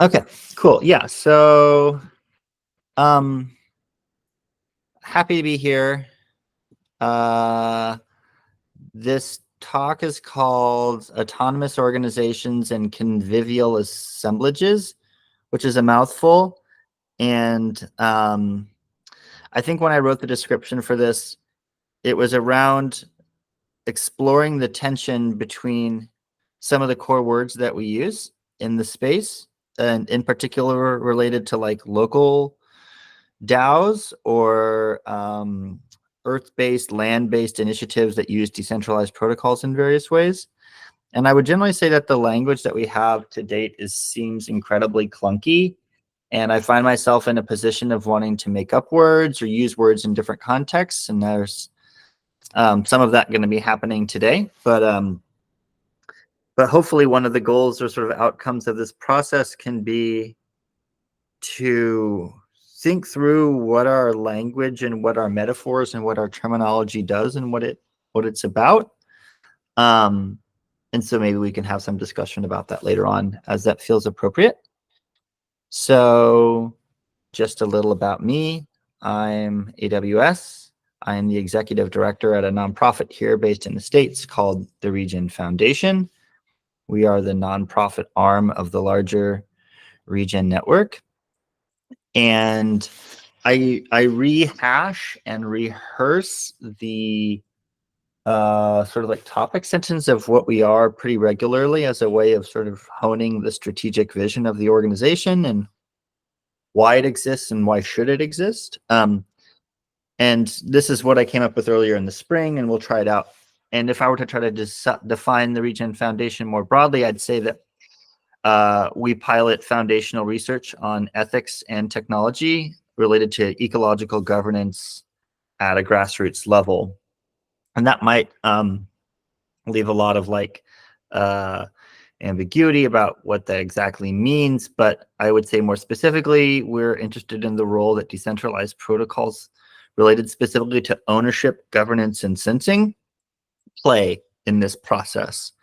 Okay, cool. Yeah, so happy to be here. This talk is called Autonomous Organizations and Convivial Assemblages, which is a mouthful. And I think when I wrote the description for this, it was around exploring the tension between some of the core words that we use in the space, and in particular related to like local DAOs or earth-based, land-based initiatives that use decentralized protocols in various ways. And I would generally say that the language that we have to date seems incredibly clunky. And I find myself in a position of wanting to make up words or use words in different contexts. And there's some of that going to be happening today. But hopefully one of the goals or sort of outcomes of this process can be to think through what our language and what our metaphors and what our terminology does and what it's about. And so maybe we can have some discussion about that later on as that feels appropriate. So just a little about me. I'm AWS. I am the executive director at a nonprofit here based in the States called the Regen Foundation. We are the nonprofit arm of the larger Regen network. And I rehash and rehearse the sort of like topic sentence of what we are pretty regularly as a way of sort of honing the strategic vision of the organization and why it exists and why should it exist. And this is what I came up with earlier in the spring, and we'll try it out. And if I were to try to define the Regen Foundation more broadly, I'd say that we pilot foundational research on ethics and technology related to ecological governance at a grassroots level. And that might leave a lot of like ambiguity about what that exactly means. But I would say more specifically, we're interested in the role that decentralized protocols related specifically to ownership, governance, and sensing play in this process.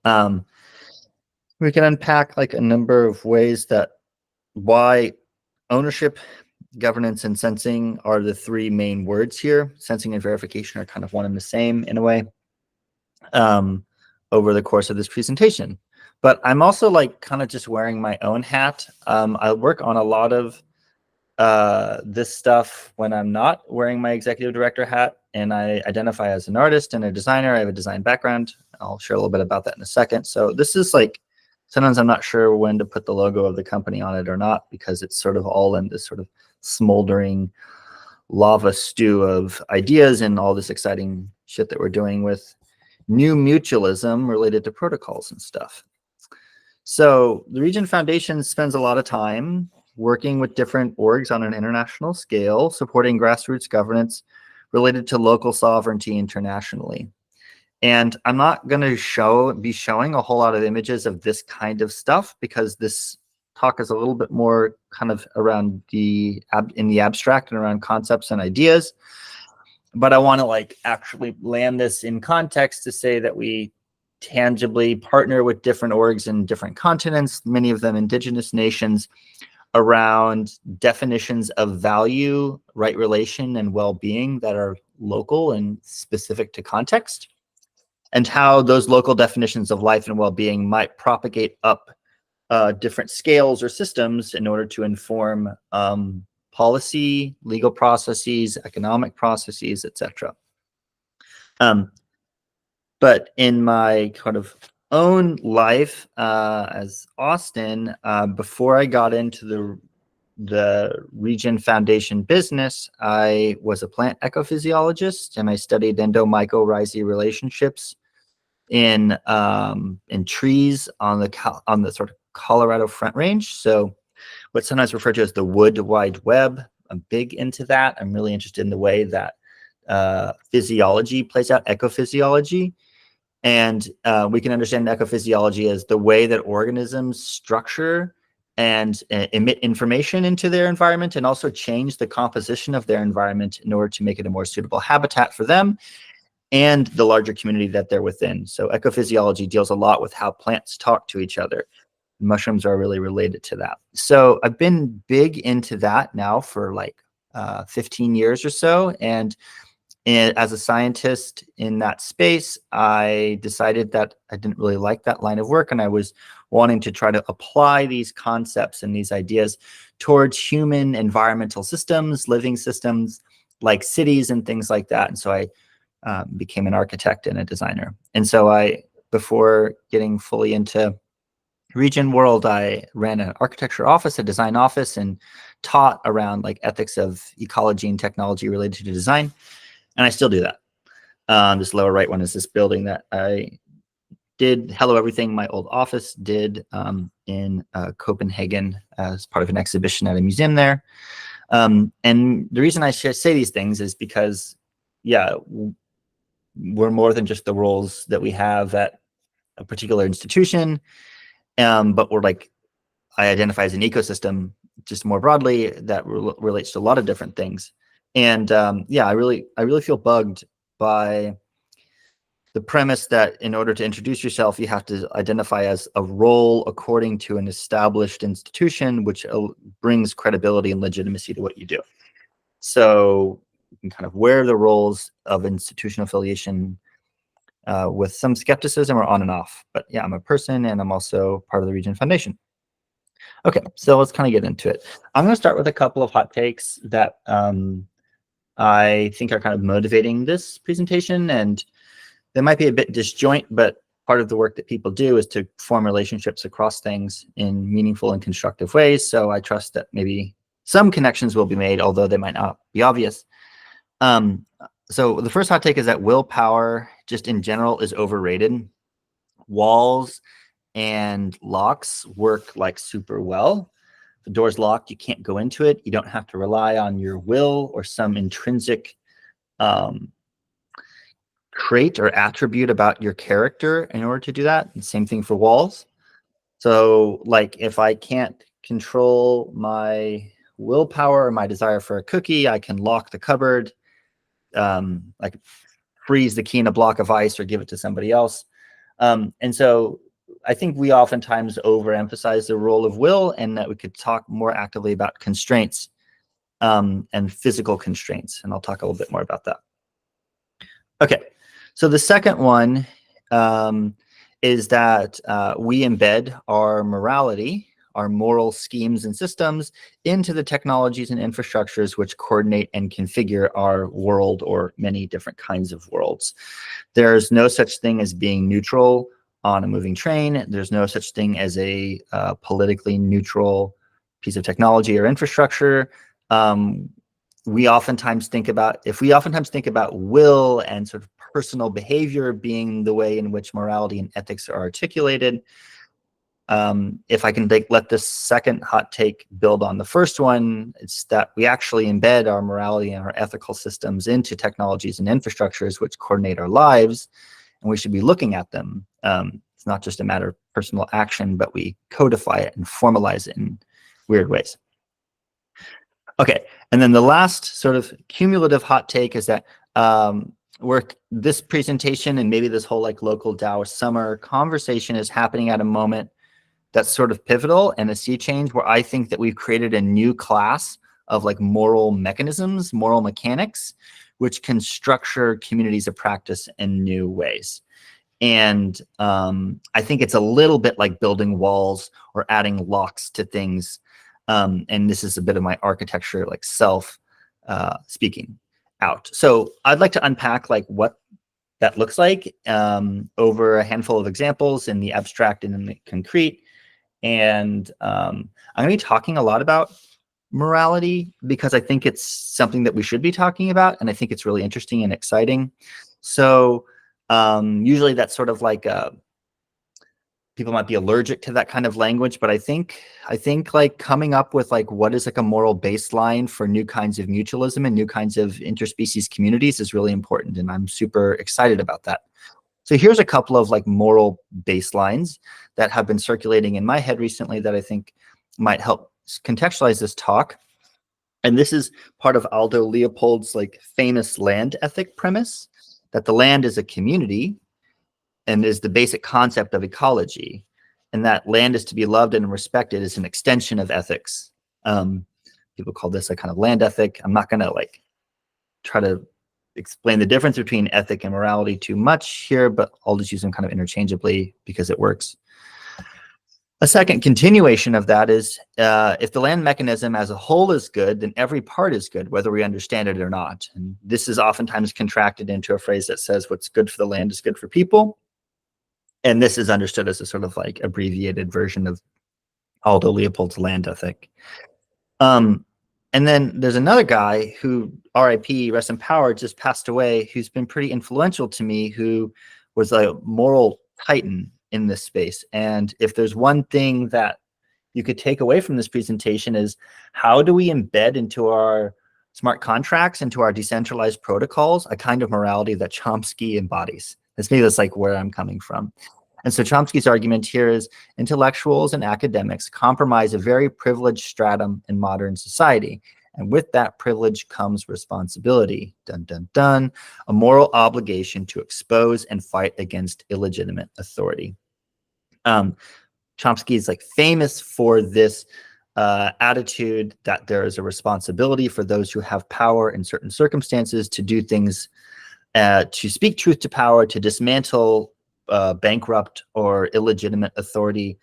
We can unpack like a number of ways that why ownership, governance, and sensing are the three main words here. Sensing and verification are kind of one and the same in a way over the course of this presentation. But I'm also like kind of just wearing my own hat. I work on a lot of this stuff when I'm not wearing my executive director hat, and I identify as an artist and a designer. I have a design background. I'll share a little bit about that in a second. So this is like, sometimes I'm not sure when to put the logo of the company on it or not, because it's sort of all in this sort of smoldering lava stew of ideas and all this exciting shit that we're doing with new mutualism related to protocols and stuff. So the Regen Foundation spends a lot of time working with different orgs on an international scale, supporting grassroots governance related to local sovereignty internationally. And I'm not going to be showing a whole lot of images of this kind of stuff, because this talk is a little bit more kind of around in the abstract and around concepts and ideas. But I want to like actually land this in context to say that we tangibly partner with different orgs in different continents, many of them indigenous nations, around definitions of value, right relation, and well-being that are local and specific to context, and how those local definitions of life and well-being might propagate up different scales or systems in order to inform policy, legal processes, economic processes, etc. But in my kind of own life as Austin, before I got into the Regen Foundation business, I was a plant ecophysiologist, and I studied endomycorrhizae relationships in trees on the sort of Colorado Front Range. So what's sometimes referred to as the wood wide web. I'm big into that. I'm really interested in the way that physiology plays out, ecophysiology. And we can understand ecophysiology as the way that organisms structure and emit information into their environment, and also change the composition of their environment in order to make it a more suitable habitat for them and the larger community that they're within. So ecophysiology deals a lot with how plants talk to each other. mushrooms are really related to that. So I've been big into that now for like 15 years or so. And as a scientist in that space, I decided that I didn't really like that line of work, and I was wanting to try to apply these concepts and these ideas towards human environmental systems, living systems, like cities and things like that. And so I became an architect and a designer. And so before getting fully into region world, I ran an architecture office, a design office, and taught around like ethics of ecology and technology related to design. And I still do that. This lower right one is this building that I did Hello Everything, my old office, did in Copenhagen as part of an exhibition at a museum there. And the reason I say these things is because, yeah, we're more than just the roles that we have at a particular institution, but we're like, I identify as an ecosystem just more broadly that relates to a lot of different things. And yeah, I really feel bugged by the premise that in order to introduce yourself, you have to identify as a role according to an established institution, which brings credibility and legitimacy to what you do. So you can kind of wear the roles of institutional affiliation with some skepticism or on and off. But yeah, I'm a person and I'm also part of the Region Foundation. Okay, so let's kind of get into it. I'm going to start with a couple of hot takes that I think are kind of motivating this presentation, and they might be a bit disjoint, but part of the work that people do is to form relationships across things in meaningful and constructive ways. So I trust that maybe some connections will be made, although they might not be obvious. So the first hot take is that willpower, just in general, is overrated. Walls and locks work like super well. If the door's locked, you can't go into it. You don't have to rely on your will or some intrinsic trait or attribute about your character in order to do that. And same thing for walls. So like if I can't control my willpower or my desire for a cookie, I can lock the cupboard, like freeze the key in a block of ice or give it to somebody else. And so I think we oftentimes overemphasize the role of will, and that we could talk more actively about constraints and physical constraints. And I'll talk a little bit more about that. Okay, so the second one is that we embed our morality, our moral schemes and systems into the technologies and infrastructures which coordinate and configure our world or many different kinds of worlds. There's no such thing as being neutral on a moving train. There's no such thing as a politically neutral piece of technology or infrastructure. We oftentimes think about will and sort of personal behavior being the way in which morality and ethics are articulated. If I can let this second hot take build on the first one, it's that we actually embed our morality and our ethical systems into technologies and infrastructures which coordinate our lives, and we should be looking at them. It's not just a matter of personal action, but we codify it and formalize it in weird ways. Okay, and then the last sort of cumulative hot take is that this presentation and maybe this whole like local DAO summer conversation is happening at a moment that's sort of pivotal and a sea change, where I think that we've created a new class of like moral mechanisms, moral mechanics, which can structure communities of practice in new ways. And I think it's a little bit like building walls or adding locks to things. And this is a bit of my architecture, like self speaking out. So I'd like to unpack like what that looks like over a handful of examples in the abstract and in the concrete. And I'm going to be talking a lot about morality because I think it's something that we should be talking about, and I think it's really interesting and exciting. So usually that's sort of like people might be allergic to that kind of language, but I think like coming up with like what is like a moral baseline for new kinds of mutualism and new kinds of interspecies communities is really important, and I'm super excited about that. So here's a couple of like moral baselines that have been circulating in my head recently that I think might help contextualize this talk. And this is part of Aldo Leopold's like famous land ethic premise, that the land is a community and is the basic concept of ecology. and that land is to be loved and respected is an extension of ethics. People call this a kind of land ethic. I'm not going to like try to explain the difference between ethic and morality too much here, but I'll just use them kind of interchangeably because it works. A second continuation of that is if the land mechanism as a whole is good, then every part is good, whether we understand it or not. And this is oftentimes contracted into a phrase that says what's good for the land is good for people. And this is understood as a sort of like abbreviated version of Aldo Leopold's land ethic. And then there's another guy who, RIP, rest in power, just passed away, who's been pretty influential to me, who was a moral titan in this space. And if there's one thing that you could take away from this presentation is how do we embed into our smart contracts, into our decentralized protocols, a kind of morality that Chomsky embodies. That's like where I'm coming from. And so Chomsky's argument here is intellectuals and academics compromise a very privileged stratum in modern society. And with that privilege comes responsibility, dun, dun, dun, a moral obligation to expose and fight against illegitimate authority. Chomsky is like famous for this attitude that there is a responsibility for those who have power in certain circumstances to do things, to speak truth to power, to dismantle bankrupt or illegitimate authority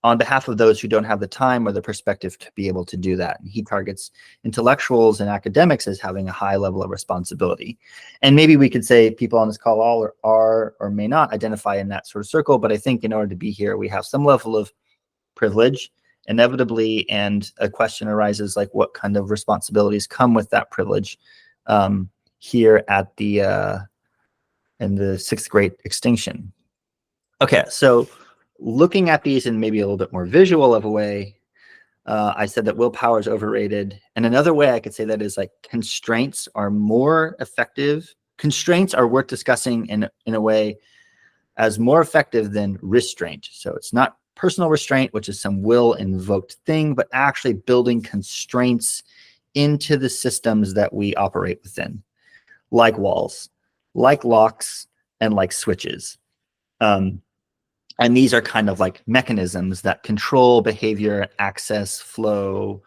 on behalf of those who don't have the time or the perspective to be able to do that. And he targets intellectuals and academics as having a high level of responsibility. And maybe we could say people on this call all are or may not identify in that sort of circle, but I think in order to be here, we have some level of privilege inevitably, and a question arises like what kind of responsibilities come with that privilege here at the in the sixth great extinction. Okay, so looking at these in maybe a little bit more visual of a way, I said that willpower is overrated. And another way I could say that is like constraints are more effective. Constraints are worth discussing in a way as more effective than restraint. So it's not personal restraint, which is some will invoked thing, but actually building constraints into the systems that we operate within, like walls, like locks, and like switches. And these are kind of like mechanisms that control behavior, access, flow,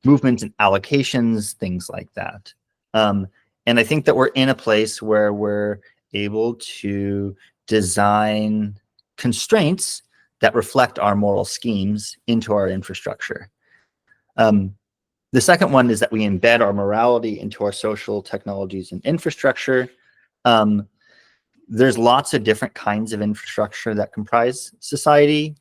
movement and allocations, things like that. And I think that we're in a place where we're able to design constraints that reflect our moral schemes into our infrastructure. The second one is that we embed our morality into our social technologies and infrastructure. There's lots of different kinds of infrastructure that comprise society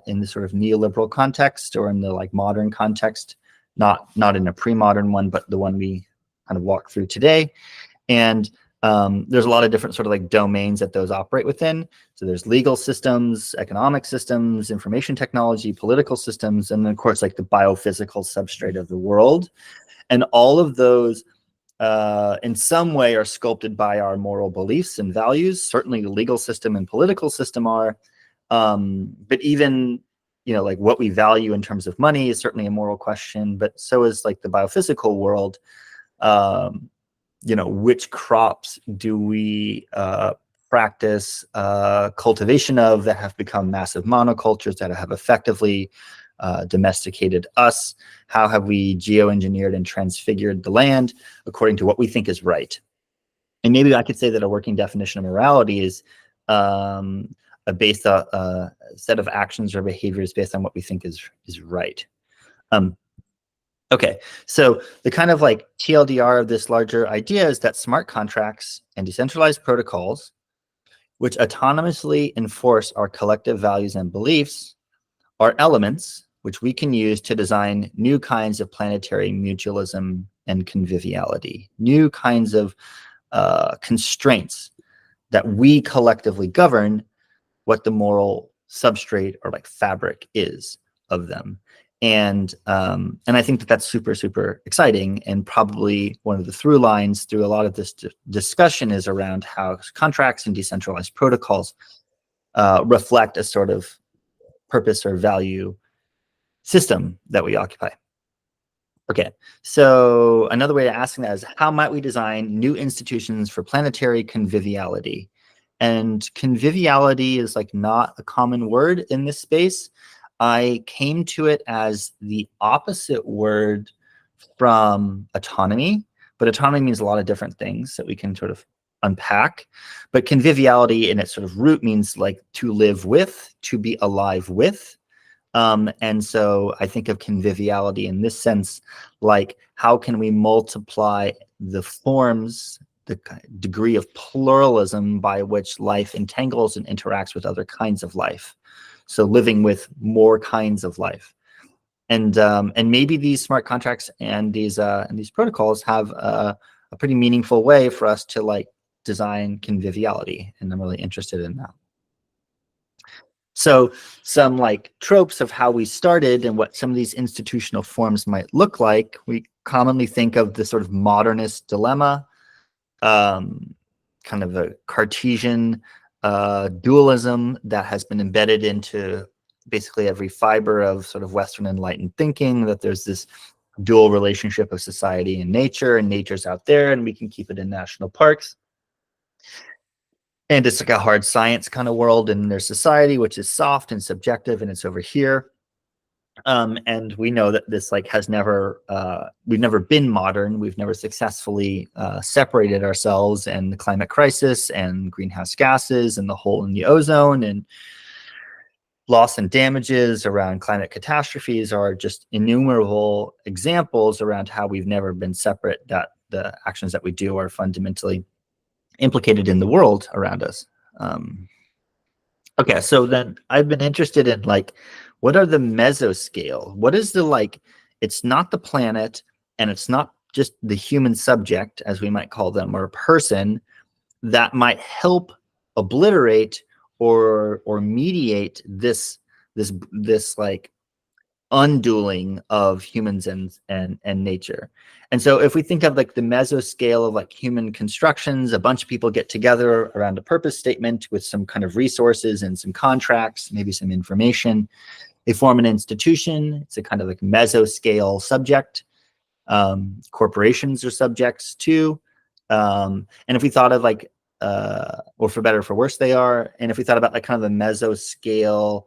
in the sort of neoliberal context or in the like modern context, not in a pre-modern one, but the one we kind of walk through today. And there's a lot of different sort of like domains that those operate within. So there's legal systems, economic systems, information technology, political systems, and then of course like the biophysical substrate of the world. And all of those in some way are sculpted by our moral beliefs and values. Certainly the legal system and political system are, but even, you know, like what we value in terms of money is certainly a moral question, but so is like the biophysical world. You know, which crops do we practice cultivation of that have become massive monocultures that have effectively domesticated us? How have we geoengineered and transfigured the land according to what we think is right? And maybe I could say that a working definition of morality is a set of actions or behaviors based on what we think is right. Okay, so the kind of like TLDR of this larger idea is that smart contracts and decentralized protocols, which autonomously enforce our collective values and beliefs, are elements which we can use to design new kinds of planetary mutualism and conviviality, new kinds of constraints that we collectively govern what the moral substrate or like fabric is of them. And I think that that's super, super exciting. And probably one of the through lines through a lot of this discussion is around how contracts and decentralized protocols reflect a sort of purpose or value system that we occupy. Okay, so another way of asking that is how might we design new institutions for planetary conviviality? And conviviality is like not a common word in this space. I came to it as the opposite word from autonomy, but autonomy means a lot of different things that we can sort of unpack. But conviviality in its sort of root means like to live with, to be alive with. And so I think of conviviality in this sense, like how can we multiply the forms, the degree of pluralism by which life entangles and interacts with other kinds of life. So living with more kinds of life. And maybe these smart contracts and these protocols have a pretty meaningful way for us to like design conviviality. And I'm really interested in that. So some like tropes of how we started and what some of these institutional forms might look like. We commonly think of the sort of modernist dilemma, kind of a Cartesian dualism that has been embedded into basically every fiber of sort of Western enlightened thinking, that there's this dual relationship of society and nature's out there and we can keep it in national parks. And it's like a hard science kind of world, and there's society, which is soft and subjective, and it's over here. And we know that this like has never, we've never been modern. We've never successfully separated ourselves, and the climate crisis and greenhouse gases and the hole in the ozone and loss and damages around climate catastrophes are just innumerable examples around how we've never been separate, that the actions that we do are fundamentally implicated in the world around us. Okay, so then I've been interested in like, what are the mesoscale? What is the like, it's not the planet and it's not just the human subject, as we might call them, or a person that might help obliterate or mediate this like undueling of humans and nature. And so if we think of like the mesoscale of like human constructions, a bunch of people get together around a purpose statement with some kind of resources and some contracts, maybe some information. They form an institution. It's a kind of like mesoscale subject. Corporations are subjects too. And if we thought of like, or for better or for worse they are, and if we thought about like kind of a mesoscale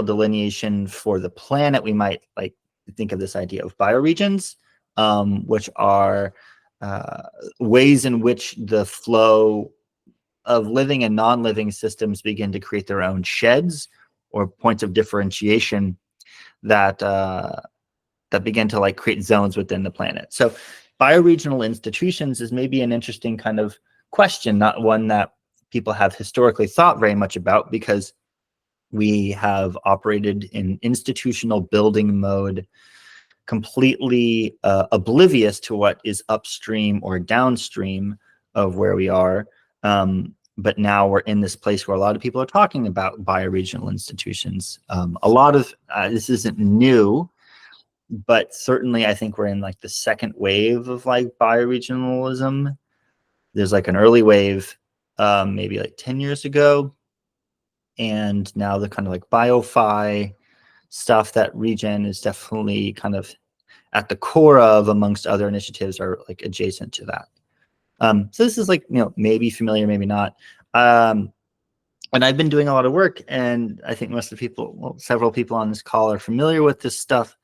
delineation for the planet, we might like think of this idea of bioregions, which are ways in which the flow of living and non-living systems begin to create their own sheds or points of differentiation that that begin to like create zones within the planet. So bioregional institutions is maybe an interesting kind of question, not one that people have historically thought very much about, because we have operated in institutional building mode, completely oblivious to what is upstream or downstream of where we are. But now we're in this place where a lot of people are talking about bioregional institutions. A lot of this isn't new, but certainly I think we're in like the second wave of like bioregionalism. There's like an early wave, maybe like 10 years ago. And now the kind of like biofi stuff that Regen is definitely kind of at the core of, amongst other initiatives, are like adjacent to that. So this is like, you know, maybe familiar, maybe not. And I've been doing a lot of work, and I think most of the people, well, several people on this call are familiar with this stuff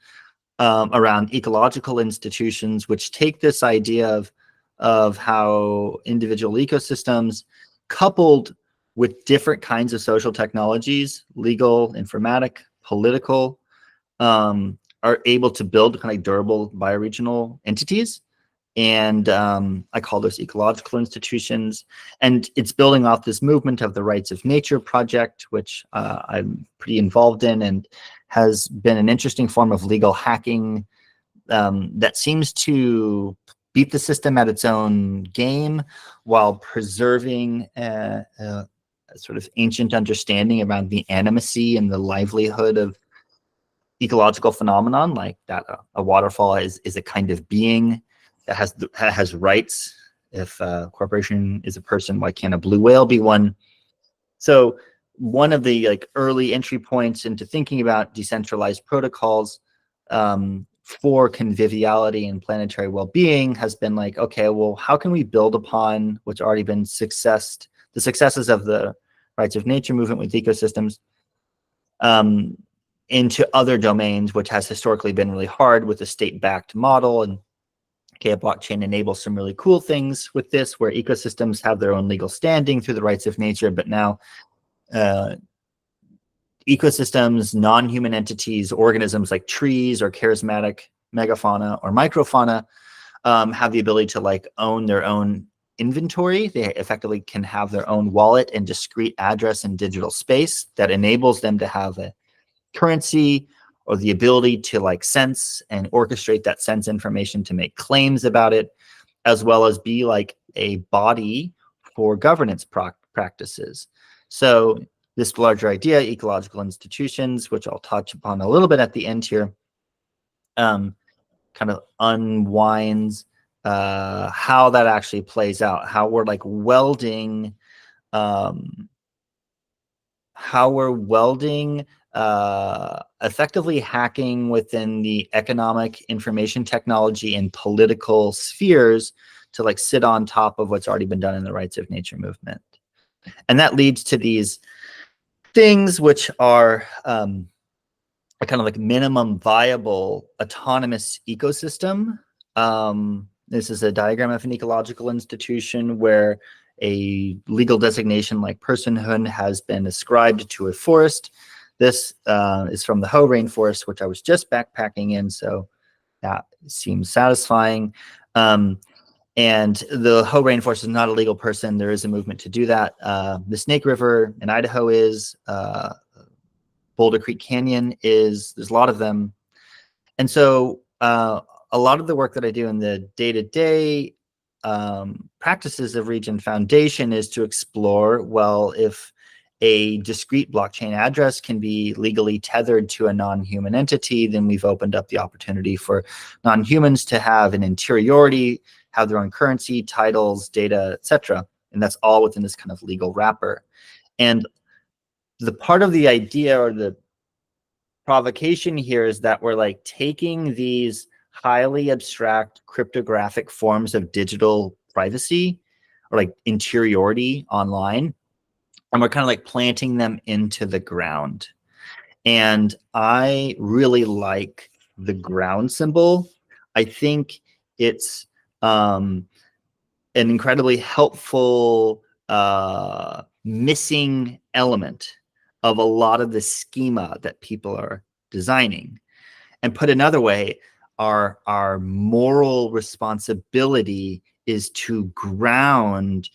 around ecological institutions, which take this idea of how individual ecosystems coupled with different kinds of social technologies, legal, informatic, political, are able to build kind of durable bioregional entities. And I call those ecological institutions. And it's building off this movement of the Rights of Nature project, which I'm pretty involved in, and has been an interesting form of legal hacking that seems to beat the system at its own game while preserving a sort of ancient understanding around the animacy and the livelihood of ecological phenomenon, like that a waterfall is a kind of being that has rights. If a corporation is a person, why can't a blue whale be one? So one of the like early entry points into thinking about decentralized protocols for conviviality and planetary well-being has been like, okay, well, how can we build upon what's already been the successes of the rights of nature movement with ecosystems into other domains, which has historically been really hard with the state-backed model. And okay, a blockchain enables some really cool things with this, where ecosystems have their own legal standing through the rights of nature, but now ecosystems, non-human entities, organisms like trees or charismatic megafauna or microfauna have the ability to like own their own inventory. They effectively can have their own wallet and discrete address in digital space that enables them to have a currency or the ability to like sense and orchestrate that sense information to make claims about it, as well as be like a body for governance practices. So this larger idea, ecological institutions, which I'll touch upon a little bit at the end here, kind of unwinds how that actually plays out, how we're like welding, effectively hacking within the economic, information technology, and political spheres to like sit on top of what's already been done in the rights of nature movement. And that leads to these things which are a kind of like minimum viable autonomous ecosystem. This is a diagram of an ecological institution where a legal designation like personhood has been ascribed to a forest. This is from the Hoh rainforest, which I was just backpacking in, so that seems satisfying. And the Hoh rainforest is not a legal person. There is a movement to do that. The Snake River in Idaho is, Boulder Creek Canyon is, there's a lot of them. And so a lot of the work that I do in the day-to-day practices of Regen Foundation is to explore, well, if a discrete blockchain address can be legally tethered to a non-human entity, then we've opened up the opportunity for non-humans to have an interiority, have their own currency, titles, data, etc. And that's all within this kind of legal wrapper. And the part of the idea or the provocation here is that we're like taking these highly abstract cryptographic forms of digital privacy or like interiority online, and we're kind of like planting them into the ground. And I really like the ground symbol. I think it's an incredibly helpful missing element of a lot of the schema that people are designing. And put another way, our moral responsibility is to ground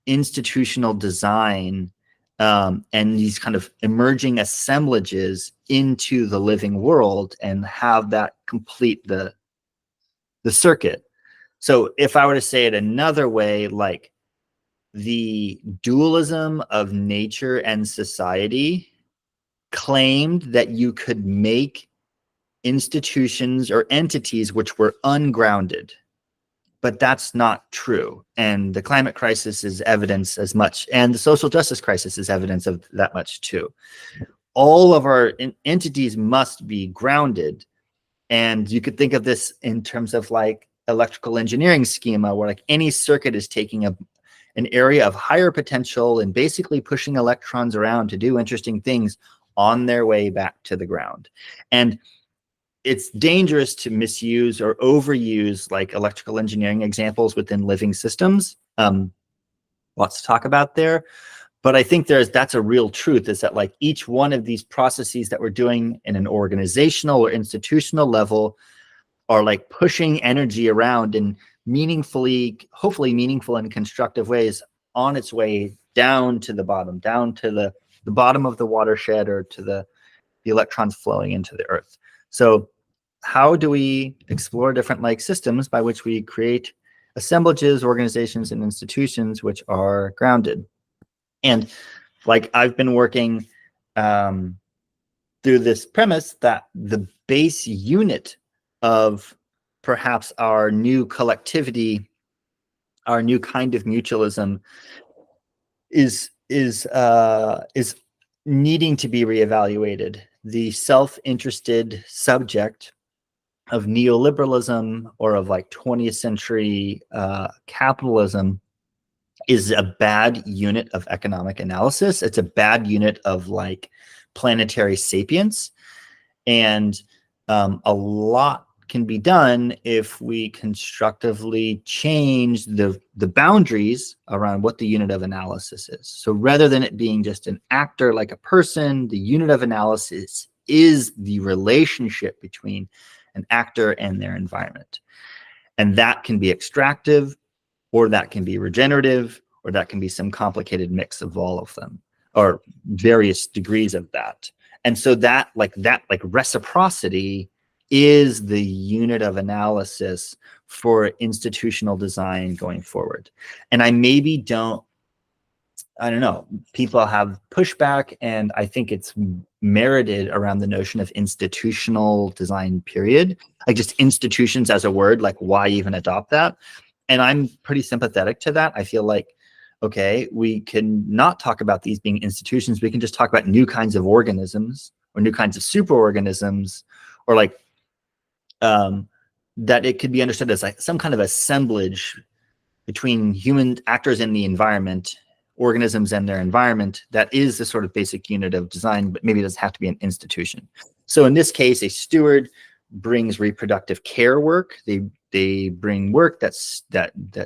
institutional design and these kind of emerging assemblages into the living world and have that complete the circuit. So if I were to say it another way, like the dualism of nature and society claimed that you could make institutions or entities which were ungrounded, but that's not true. And the climate crisis is evidence as much, and the social justice crisis is evidence of that much too. All of our entities must be grounded. And you could think of this in terms of like electrical engineering schema, where like any circuit is taking an area of higher potential and basically pushing electrons around to do interesting things on their way back to the ground. And it's dangerous to misuse or overuse like electrical engineering examples within living systems. Lots to talk about there. But I think that's a real truth, is that like each one of these processes that we're doing in an organizational or institutional level are like pushing energy around in meaningfully, hopefully meaningful and constructive ways on its way down to the bottom, down to the bottom of the watershed, or to the electrons flowing into the earth. So how do we explore different like systems by which we create assemblages, organizations, and institutions which are grounded? And like I've been working through this premise that the base unit of perhaps our new collectivity, our new kind of mutualism, is needing to be reevaluated. The self-interested subject of neoliberalism or of like 20th century capitalism is a bad unit of economic analysis. It's a bad unit of like planetary sapience. And a lot can be done if we constructively change the boundaries around what the unit of analysis is. So rather than it being just an actor like a person, the unit of analysis is the relationship between an actor and their environment. And that can be extractive, or that can be regenerative, or that can be some complicated mix of all of them, or various degrees of that. And so that reciprocity is the unit of analysis for institutional design going forward. And I don't know, people have pushback, and I think it's merited around the notion of institutional design, period. Like just institutions as a word, like why even adopt that? And I'm pretty sympathetic to that. I feel like, okay, we can not talk about these being institutions. We can just talk about new kinds of organisms or new kinds of superorganisms, or like that it could be understood as like some kind of assemblage between human actors in the environment, organisms and their environment, that is the sort of basic unit of design, but maybe it doesn't have to be an institution. So in this case, a steward brings reproductive care work. They bring work that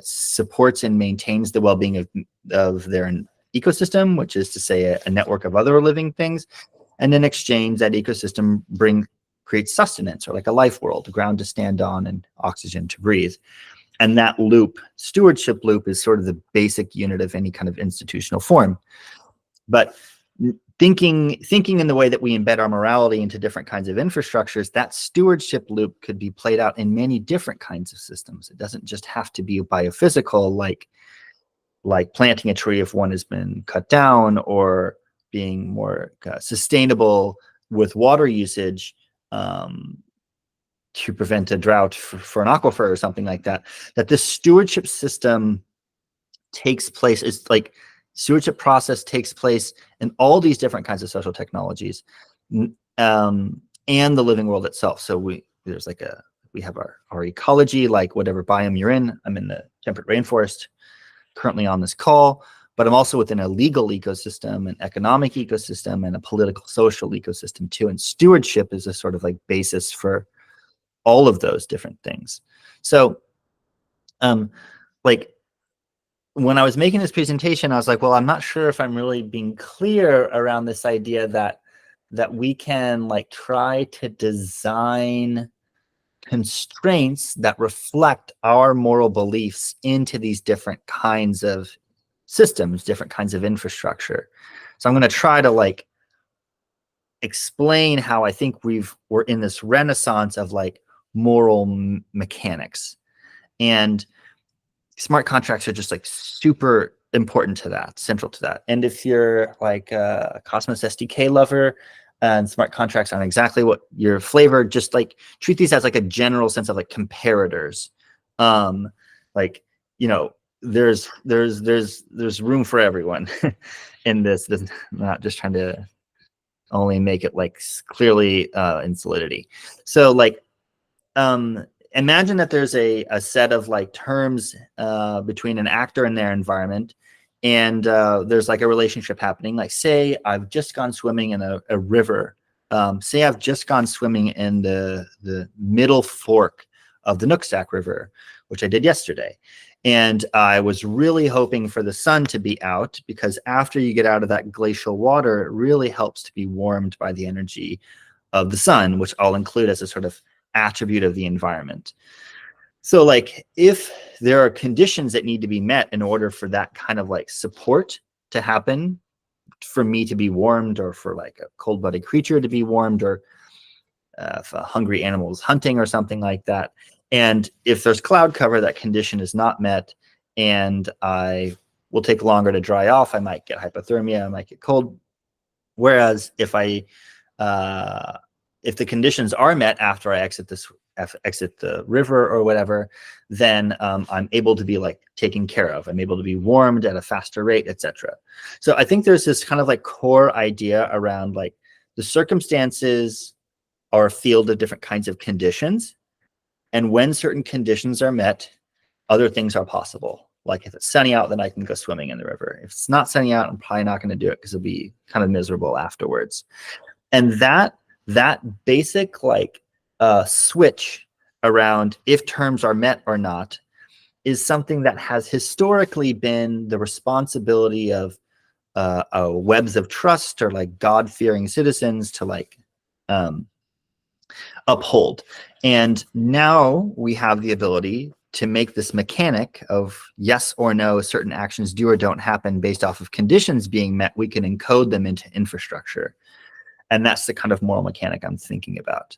supports and maintains the well-being of their ecosystem, which is to say a network of other living things. And in exchange, that ecosystem creates sustenance, or like a life world, ground to stand on and oxygen to breathe. And that loop, stewardship loop, is sort of the basic unit of any kind of institutional form. But thinking in the way that we embed our morality into different kinds of infrastructures, that stewardship loop could be played out in many different kinds of systems. It doesn't just have to be biophysical, like planting a tree if one has been cut down, or being more sustainable with water usage to prevent a drought for an aquifer or something like that. That this stewardship system takes place, is like stewardship process takes place in all these different kinds of social technologies, and the living world itself. So we have our ecology, like whatever biome you're in. I'm in the temperate rainforest currently on this call, but I'm also within a legal ecosystem, an economic ecosystem, and a political social ecosystem too. And stewardship is a sort of like basis for all of those different things. So like when I was making this presentation, I was like, well, I'm not sure if I'm really being clear around this idea that we can like try to design constraints that reflect our moral beliefs into these different kinds of systems, different kinds of infrastructure. So I'm going to try to like explain how I think we're in this renaissance of like moral mechanics, and smart contracts are just like super important to that, central to that. And if you're like a Cosmos SDK lover and smart contracts aren't exactly what your flavor, just like treat these as like a general sense of like comparators. Like, you know, there's room for everyone in this. Not just trying to only make it like clearly in solidity. So like, imagine that there's a set of like terms between an actor and their environment, and there's like a relationship happening. Like say I've just gone swimming in a river. Say I've just gone swimming in the middle fork of the Nooksack River, which I did yesterday. And I was really hoping for the sun to be out, because after you get out of that glacial water, it really helps to be warmed by the energy of the sun, which I'll include as a sort of attribute of the environment. So like if there are conditions that need to be met in order for that kind of like support to happen, for me to be warmed, or for like a cold-blooded creature to be warmed, or if a hungry animal is hunting or something like that, and if there's cloud cover, that condition is not met, and I will take longer to dry off, I might get hypothermia, I might get cold. Whereas if the conditions are met after I exit the river or whatever, then I'm able to be like taken care of. I'm able to be warmed at a faster rate, etc. So I think there's this kind of like core idea around like the circumstances are a field of different kinds of conditions, And when certain conditions are met, other things are possible. Like if it's sunny out, then I can go swimming in the river. If it's not sunny out, I'm probably not going to do it because it'll be kind of miserable afterwards. And that basic like switch around if terms are met or not is something that has historically been the responsibility of webs of trust or like God-fearing citizens to like uphold. And now we have the ability to make this mechanic of yes or no, certain actions do or don't happen based off of conditions being met. We can encode them into infrastructure. And that's the kind of moral mechanic I'm thinking about.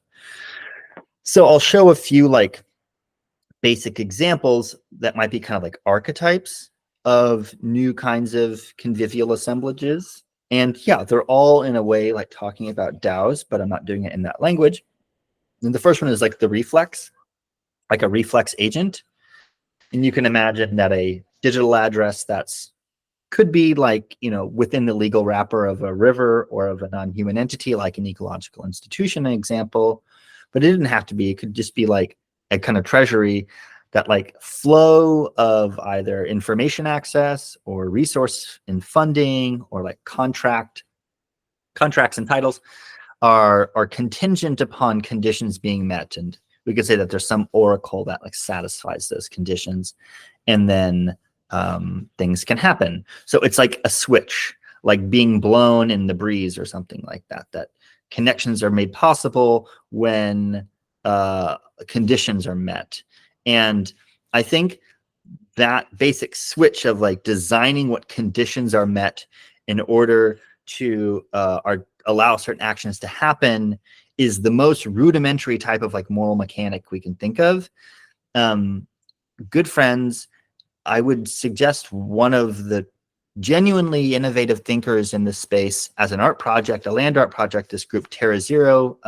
So I'll show a few like basic examples that might be kind of like archetypes of new kinds of convivial assemblages. And yeah, they're all in a way like talking about DAOs, but I'm not doing it in that language. And the first one is like the reflex, like a reflex agent. And you can imagine that a digital address that's could be like, you know, within the legal wrapper of a river or of a non-human entity, like an ecological institution, an example, but it didn't have to be. It could just be like a kind of treasury that like flow of either information access or resource and funding or like contracts and titles are contingent upon conditions being met. And we could say that there's some oracle that like satisfies those conditions, and then things can happen. So it's like a switch, like being blown in the breeze or something like that, that connections are made possible when conditions are met. And I think that basic switch of like designing what conditions are met in order to allow certain actions to happen is the most rudimentary type of like moral mechanic we can think of. Good friends, I would suggest one of the genuinely innovative thinkers in this space as an art project, a land art project, this group Terra Zero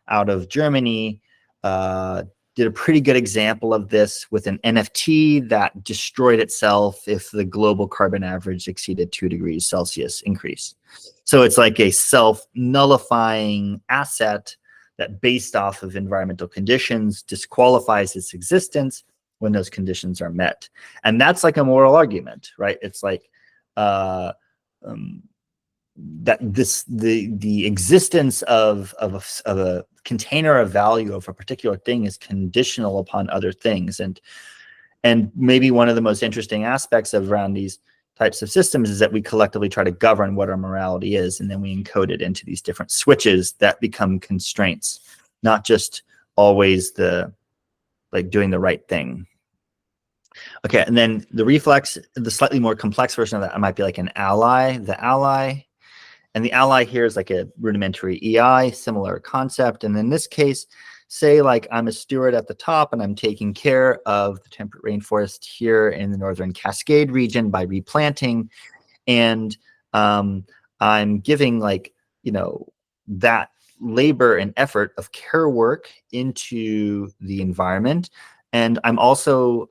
out of Germany did a pretty good example of this with an NFT that destroyed itself if the global carbon average exceeded 2 degrees Celsius increase. So it's like a self-nullifying asset that based off of environmental conditions disqualifies its existence when those conditions are met. And that's like a moral argument, right? It's like that the existence of a container of value of a particular thing is conditional upon other things. And maybe one of the most interesting aspects of around these types of systems is that we collectively try to govern what our morality is, and then we encode it into these different switches that become constraints, not just always the like doing the right thing. Okay, and then the reflex, the slightly more complex version of that might be like an ally, the ally. And the ally here is like a rudimentary EI, similar concept. And in this case, say like I'm a steward at the top and I'm taking care of the temperate rainforest here in the Northern Cascade region by replanting. And I'm giving like, you know, that labor and effort of care work into the environment. And I'm also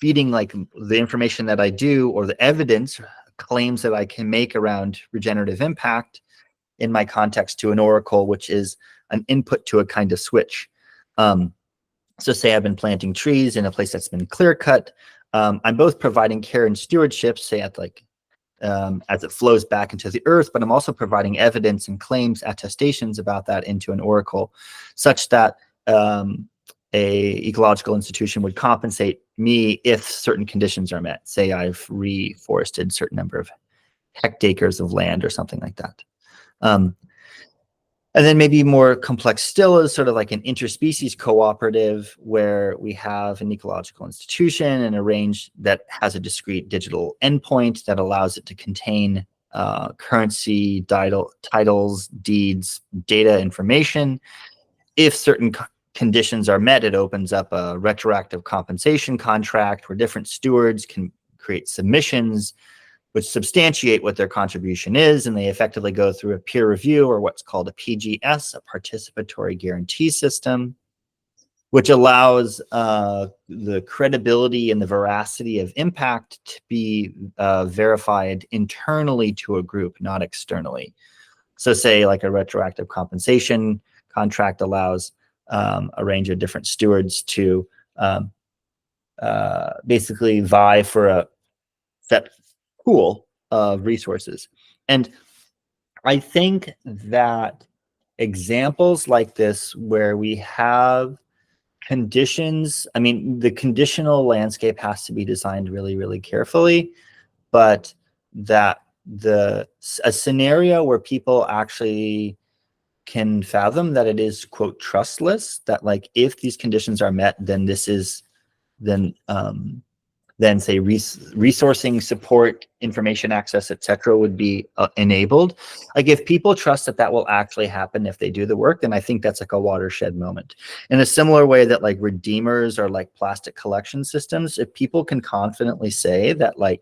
feeding like the information that I do or the evidence claims that I can make around regenerative impact in my context to an oracle, which is an input to a kind of switch. So say I've been planting trees in a place that's been clear cut. I'm both providing care and stewardship, say at like as it flows back into the earth, but I'm also providing evidence and claims, attestations about that into an oracle, such that a ecological institution would compensate me if certain conditions are met. Say I've reforested a certain number of hectares of land or something like that. And then maybe more complex still is sort of like an interspecies cooperative where we have an ecological institution and a range that has a discrete digital endpoint that allows it to contain currency, titles, deeds, data information. If certain conditions are met, it opens up a retroactive compensation contract where different stewards can create submissions which substantiate what their contribution is, and they effectively go through a peer review or what's called a PGS, a participatory guarantee system, which allows the credibility and the veracity of impact to be verified internally to a group, not externally. So say like a retroactive compensation contract allows a range of different stewards to basically vie for a set pool of resources. And I think that examples like this, where we have conditions, I mean, the conditional landscape has to be designed really, really carefully, but that a scenario where people actually can fathom that it is, quote, trustless, that like if these conditions are met, then this is then say resourcing, support, information access, etc., would be enabled. Like if people trust that that will actually happen if they do the work, then I think that's like a watershed moment. In a similar way that like redeemers are like plastic collection systems, if people can confidently say that like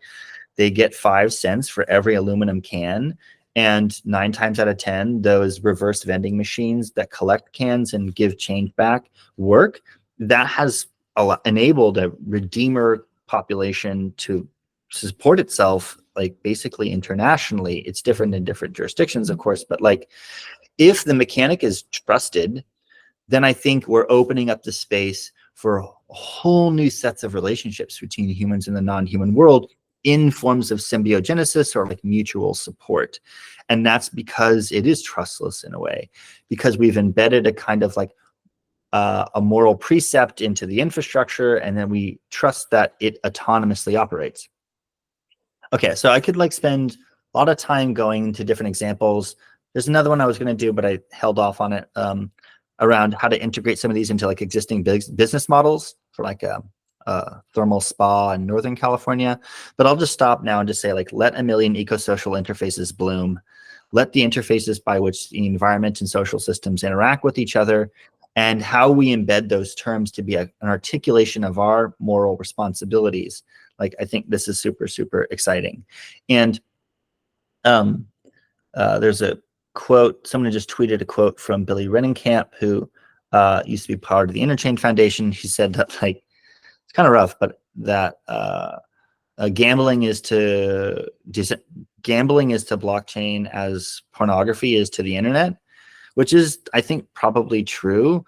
they get 5 cents for every aluminum can, and 9 times out of 10, those reverse vending machines that collect cans and give change back work, that has enabled a redeemer population to support itself, like basically internationally. It's different in different jurisdictions, of course, but like if the mechanic is trusted, then I think we're opening up the space for whole new sets of relationships between humans and the non-human world in forms of symbiogenesis or like mutual support. And that's because it is trustless in a way, because we've embedded a kind of like a moral precept into the infrastructure, and then we trust that it autonomously operates. Okay, so I could like spend a lot of time going into different examples. There's another one I was going to do, but I held off on it, around how to integrate some of these into like existing business models for like a thermal spa in Northern California. But I'll just stop now and just say like, let a million eco-social interfaces bloom. Let the interfaces by which the environment and social systems interact with each other, and how we embed those terms to be an articulation of our moral responsibilities. Like, I think this is super, super exciting. And there's a quote, someone just tweeted a quote from Billy Rennenkamp, who used to be part of the Interchain Foundation. He said that, like, it's kind of rough, but that gambling is to blockchain as pornography is to the internet, which is, I think, probably true.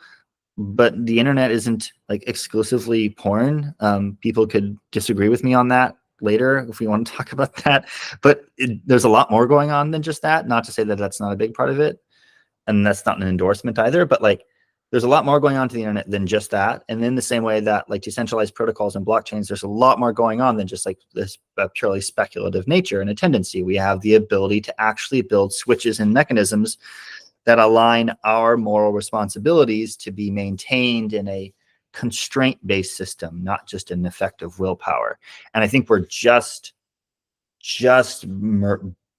But the internet isn't like exclusively porn. People could disagree with me on that later if we want to talk about that. But there's a lot more going on than just that. Not to say that that's not a big part of it, and that's not an endorsement either. But like, there's a lot more going on to the internet than just that. And in the same way that like decentralized protocols and blockchains, there's a lot more going on than just like this purely speculative nature and a tendency. We have the ability to actually build switches and mechanisms that align our moral responsibilities to be maintained in a constraint-based system, not just an effective willpower. And I think we're just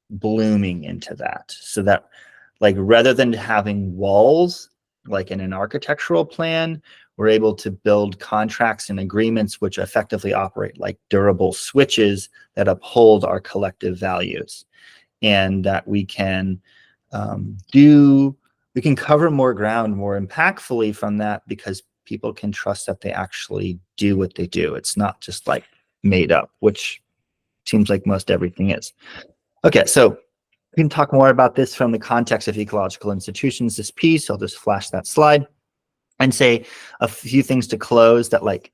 blooming into that, so that like rather than having walls like in an architectural plan, we're able to build contracts and agreements which effectively operate like durable switches that uphold our collective values, and that we can we can cover more ground more impactfully from that, because people can trust that they actually do what they do. It's not just like made up, which seems like most everything is. Okay, so we can talk more about this from the context of ecological institutions, this piece. I'll just flash that slide and say a few things to close. That like,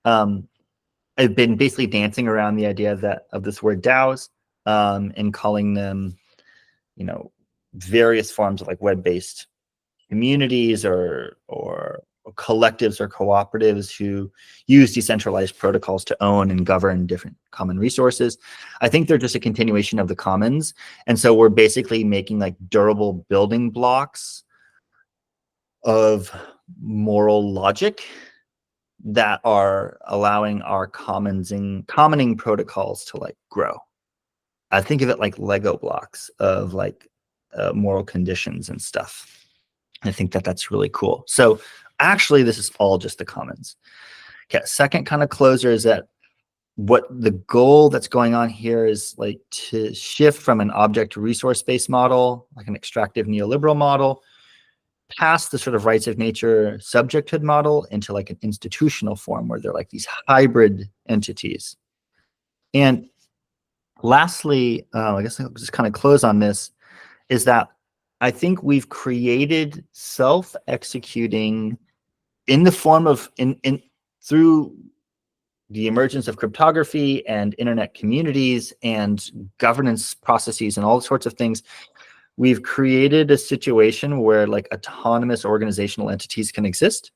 I've been basically dancing around the idea that of this word DAOs, and calling them, you know, various forms of like web-based communities or collectives or cooperatives who use decentralized protocols to own and govern different common resources. I think they're just a continuation of the commons. And so we're basically making like durable building blocks of moral logic that are allowing our commoning protocols to like grow. I think of it like Lego blocks of like moral conditions and stuff. I think that that's really cool. So actually, this is all just the commons. Okay, second kind of closer is that what the goal that's going on here is like to shift from an object resource-based model, like an extractive neoliberal model, past the sort of rights of nature subjecthood model into like an institutional form where they're like these hybrid entities. And lastly, I guess I'll just kind of close on this, is that I think we've created self-executing in the form of through the emergence of cryptography and internet communities and governance processes and all sorts of things. We've created a situation where like autonomous organizational entities can exist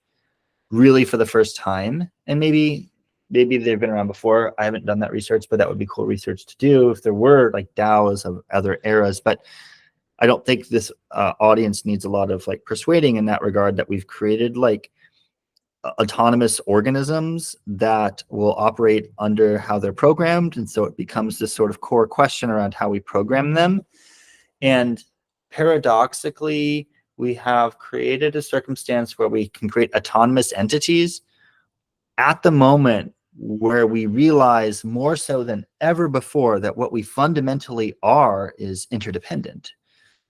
really for the first time. And maybe they've been around before. I haven't done that research, but that would be cool research to do if there were like DAOs of other eras. But I don't think this audience needs a lot of like persuading in that regard, that we've created like autonomous organisms that will operate under how they're programmed. And so it becomes this sort of core question around how we program them. And paradoxically, we have created a circumstance where we can create autonomous entities at the moment where we realize more so than ever before that what we fundamentally are is interdependent.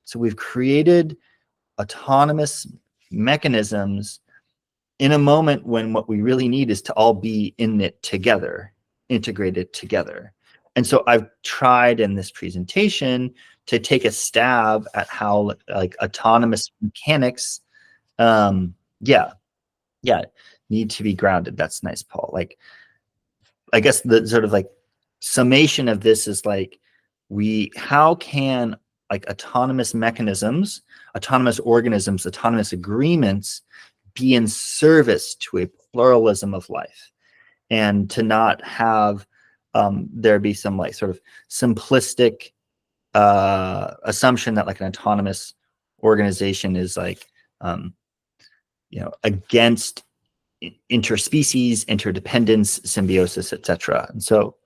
So we've created autonomous mechanisms in a moment when what we really need is to all be in it together, integrated together. And so I've tried in this presentation to take a stab at how like autonomous mechanics, need to be grounded. That's nice, Paul. Like, I guess the sort of like summation of this is like, how can like autonomous mechanisms, autonomous organisms, autonomous agreements be in service to a pluralism of life, and to not have there be some like sort of simplistic assumption that like an autonomous organization is like against interspecies, interdependence, symbiosis, etc. And so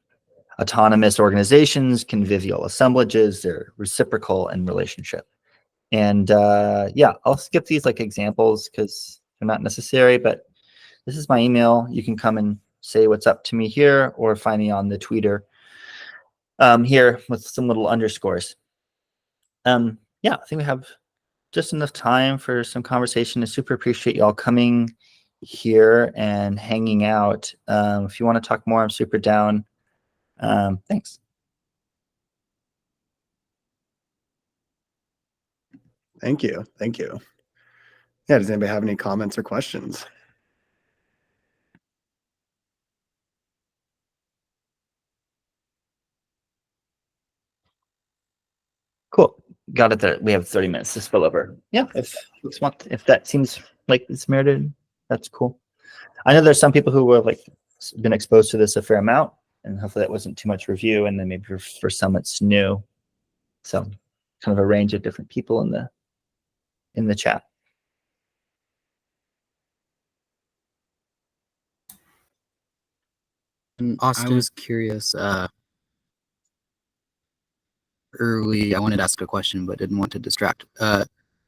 autonomous organizations, convivial assemblages, they're reciprocal in relationship. And I'll skip these like examples because they're not necessary, but this is my email. You can come and say what's up to me here, or find me on the Twitter here with some little underscores. I think we have just enough time for some conversation. I super appreciate y'all coming here and hanging out. If you want to talk more, I'm super down. Thanks. Thank you. Thank you. Yeah, does anybody have any comments or questions? Cool. Got it there. We have 30 minutes to spill over. Yeah, if that seems like it's merited, that's cool. I know there's some people who were like been exposed to this a fair amount, and hopefully that wasn't too much review, and then maybe for some it's new. So kind of a range of different people in the chat. Austin, I was curious. Early, I wanted to ask a question, but didn't want to distract.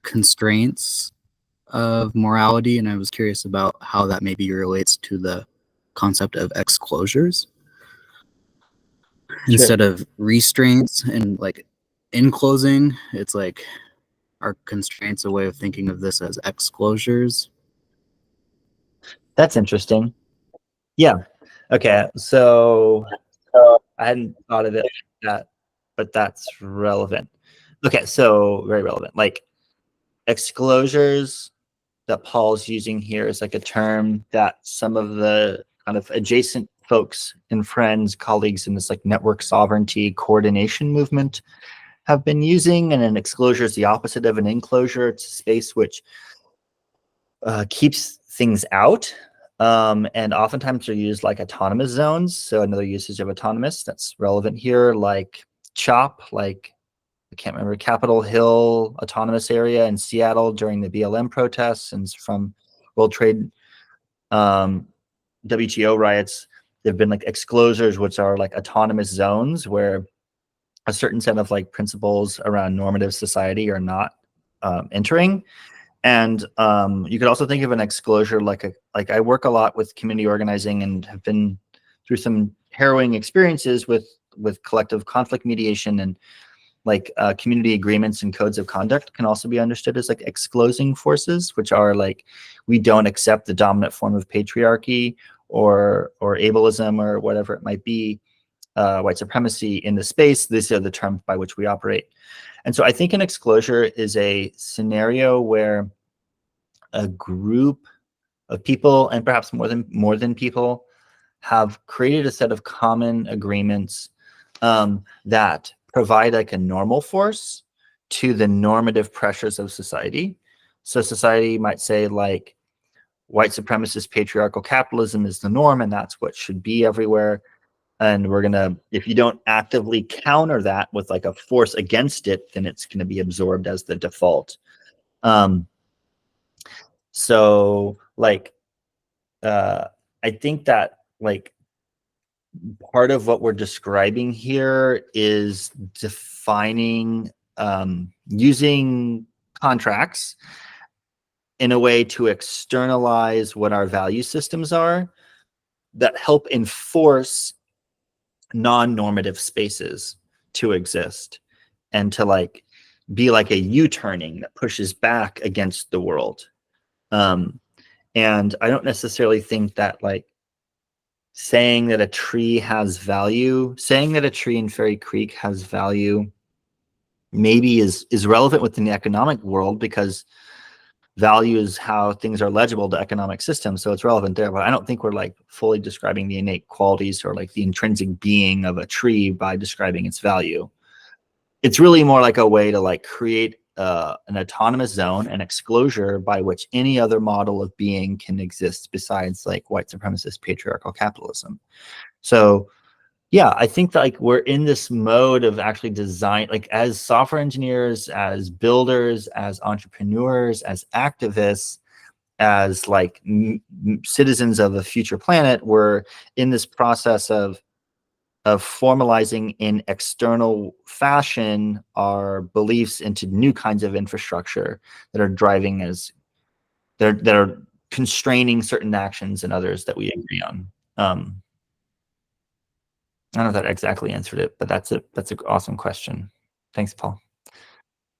Constraints of morality, and I was curious about how that maybe relates to the concept of exclosures. Sure. Instead of restraints, and like in closing, it's like, are constraints a way of thinking of this as exclosures? That's interesting. Yeah. Okay. So I hadn't thought of it like that, but that's relevant. Okay. So very relevant. Like exclosures that Paul's using here is like a term that some of the kind of adjacent folks and friends, colleagues in this like network sovereignty coordination movement have been using. And an exclosure is the opposite of an enclosure. It's a space which keeps things out. And oftentimes they're used like autonomous zones. So another usage of autonomous that's relevant here, like CHOP, like I can't remember, Capitol Hill Autonomous Area in Seattle during the BLM protests, and from World Trade WTO riots. There've been like exclosures, which are like autonomous zones where a certain set of like principles around normative society are not entering. And you could also think of an exclosure like I work a lot with community organizing and have been through some harrowing experiences with collective conflict mediation, and like community agreements and codes of conduct can also be understood as like exclosing forces, which are like, we don't accept the dominant form of patriarchy or ableism or whatever it might be. white supremacy in the space. These are the terms by which we operate. And so I think an exclosure is a scenario where a group of people, and perhaps more than people, have created a set of common agreements that provide like a normal force to the normative pressures of society. So society might say like white supremacist patriarchal capitalism is the norm and that's what should be everywhere. And we're gonna, if you don't actively counter that with like a force against it, then it's gonna be absorbed as the default. So like, I think that like part of what we're describing here is defining, using contracts in a way to externalize what our value systems are that help enforce non-normative spaces to exist and to like be like a U-turning that pushes back against the world. And I don't necessarily think that like saying that a tree has value, saying that a tree in Fairy Creek has value maybe is relevant within the economic world because value is how things are legible to economic systems. So it's relevant there, but I don't think we're like fully describing the innate qualities or like the intrinsic being of a tree by describing its value. It's really more like a way to like create an autonomous zone, an exclosure by which any other model of being can exist besides like white supremacist patriarchal capitalism. So yeah, I think that like we're in this mode of actually design, like as software engineers, as builders, as entrepreneurs, as activists, as like citizens of a future planet, we're in this process of formalizing in external fashion our beliefs into new kinds of infrastructure that are driving as that are constraining certain actions and others that we agree on. I don't know if that exactly answered it, but that's an awesome question. Thanks, Paul.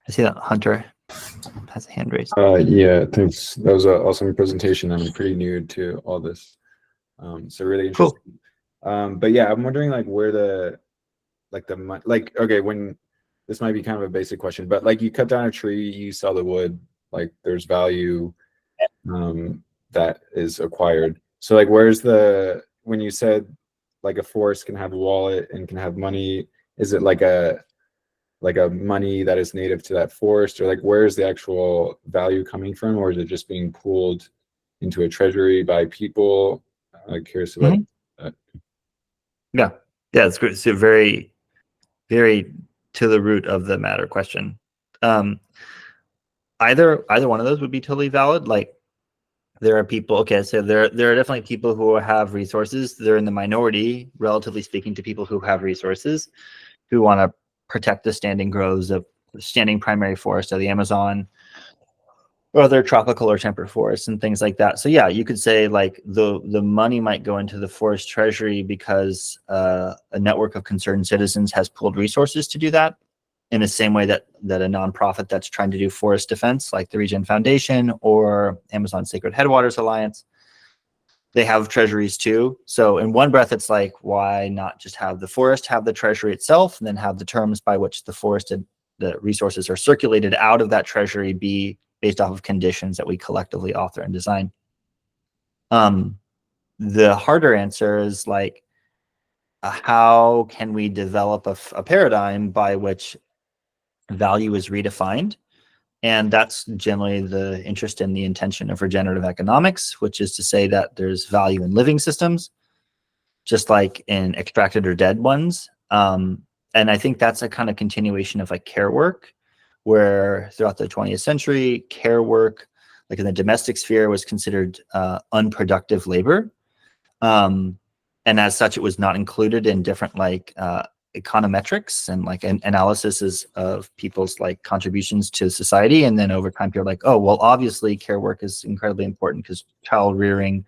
I see that Hunter has a hand raised. Yeah, thanks. That was an awesome presentation. I'm pretty new to all this, so really interesting. Cool. But yeah, I'm wondering like where the okay, when this might be kind of a basic question, but like you cut down a tree, you sell the wood, like there's value that is acquired. So like where's the, when you said like a forest can have a wallet and can have money, is it like a money that is native to that forest, or like where is the actual value coming from, or is it just being pooled into a treasury by people? I'm curious about that. Yeah, it's good. It's a very, very to the root of the matter question. Either one of those would be totally valid. Like there are people, okay, so there are definitely people who have resources. They're in the minority, relatively speaking, to people who have resources, who want to protect the standing groves of standing primary forest of the Amazon or other tropical or temperate forests and things like that. So yeah, you could say like the money might go into the forest treasury because a network of concerned citizens has pooled resources to do that, in the same way that a nonprofit that's trying to do forest defense, like the Regen Foundation or Amazon Sacred Headwaters Alliance, they have treasuries too. So in one breath, it's like, why not just have the forest have the treasury itself, and then have the terms by which the forest and the resources are circulated out of that treasury be based off of conditions that we collectively author and design. The harder answer is like, how can we develop a paradigm by which value is redefined? And that's generally the interest in the intention of regenerative economics, which is to say that there's value in living systems, just like in extracted or dead ones. And I think that's a kind of continuation of like care work, where throughout the 20th century, care work, like in the domestic sphere, was considered unproductive labor. And as such, it was not included in different like econometrics and like analysis of people's like contributions to society. And then over time, people are like, oh, well, obviously care work is incredibly important because child rearing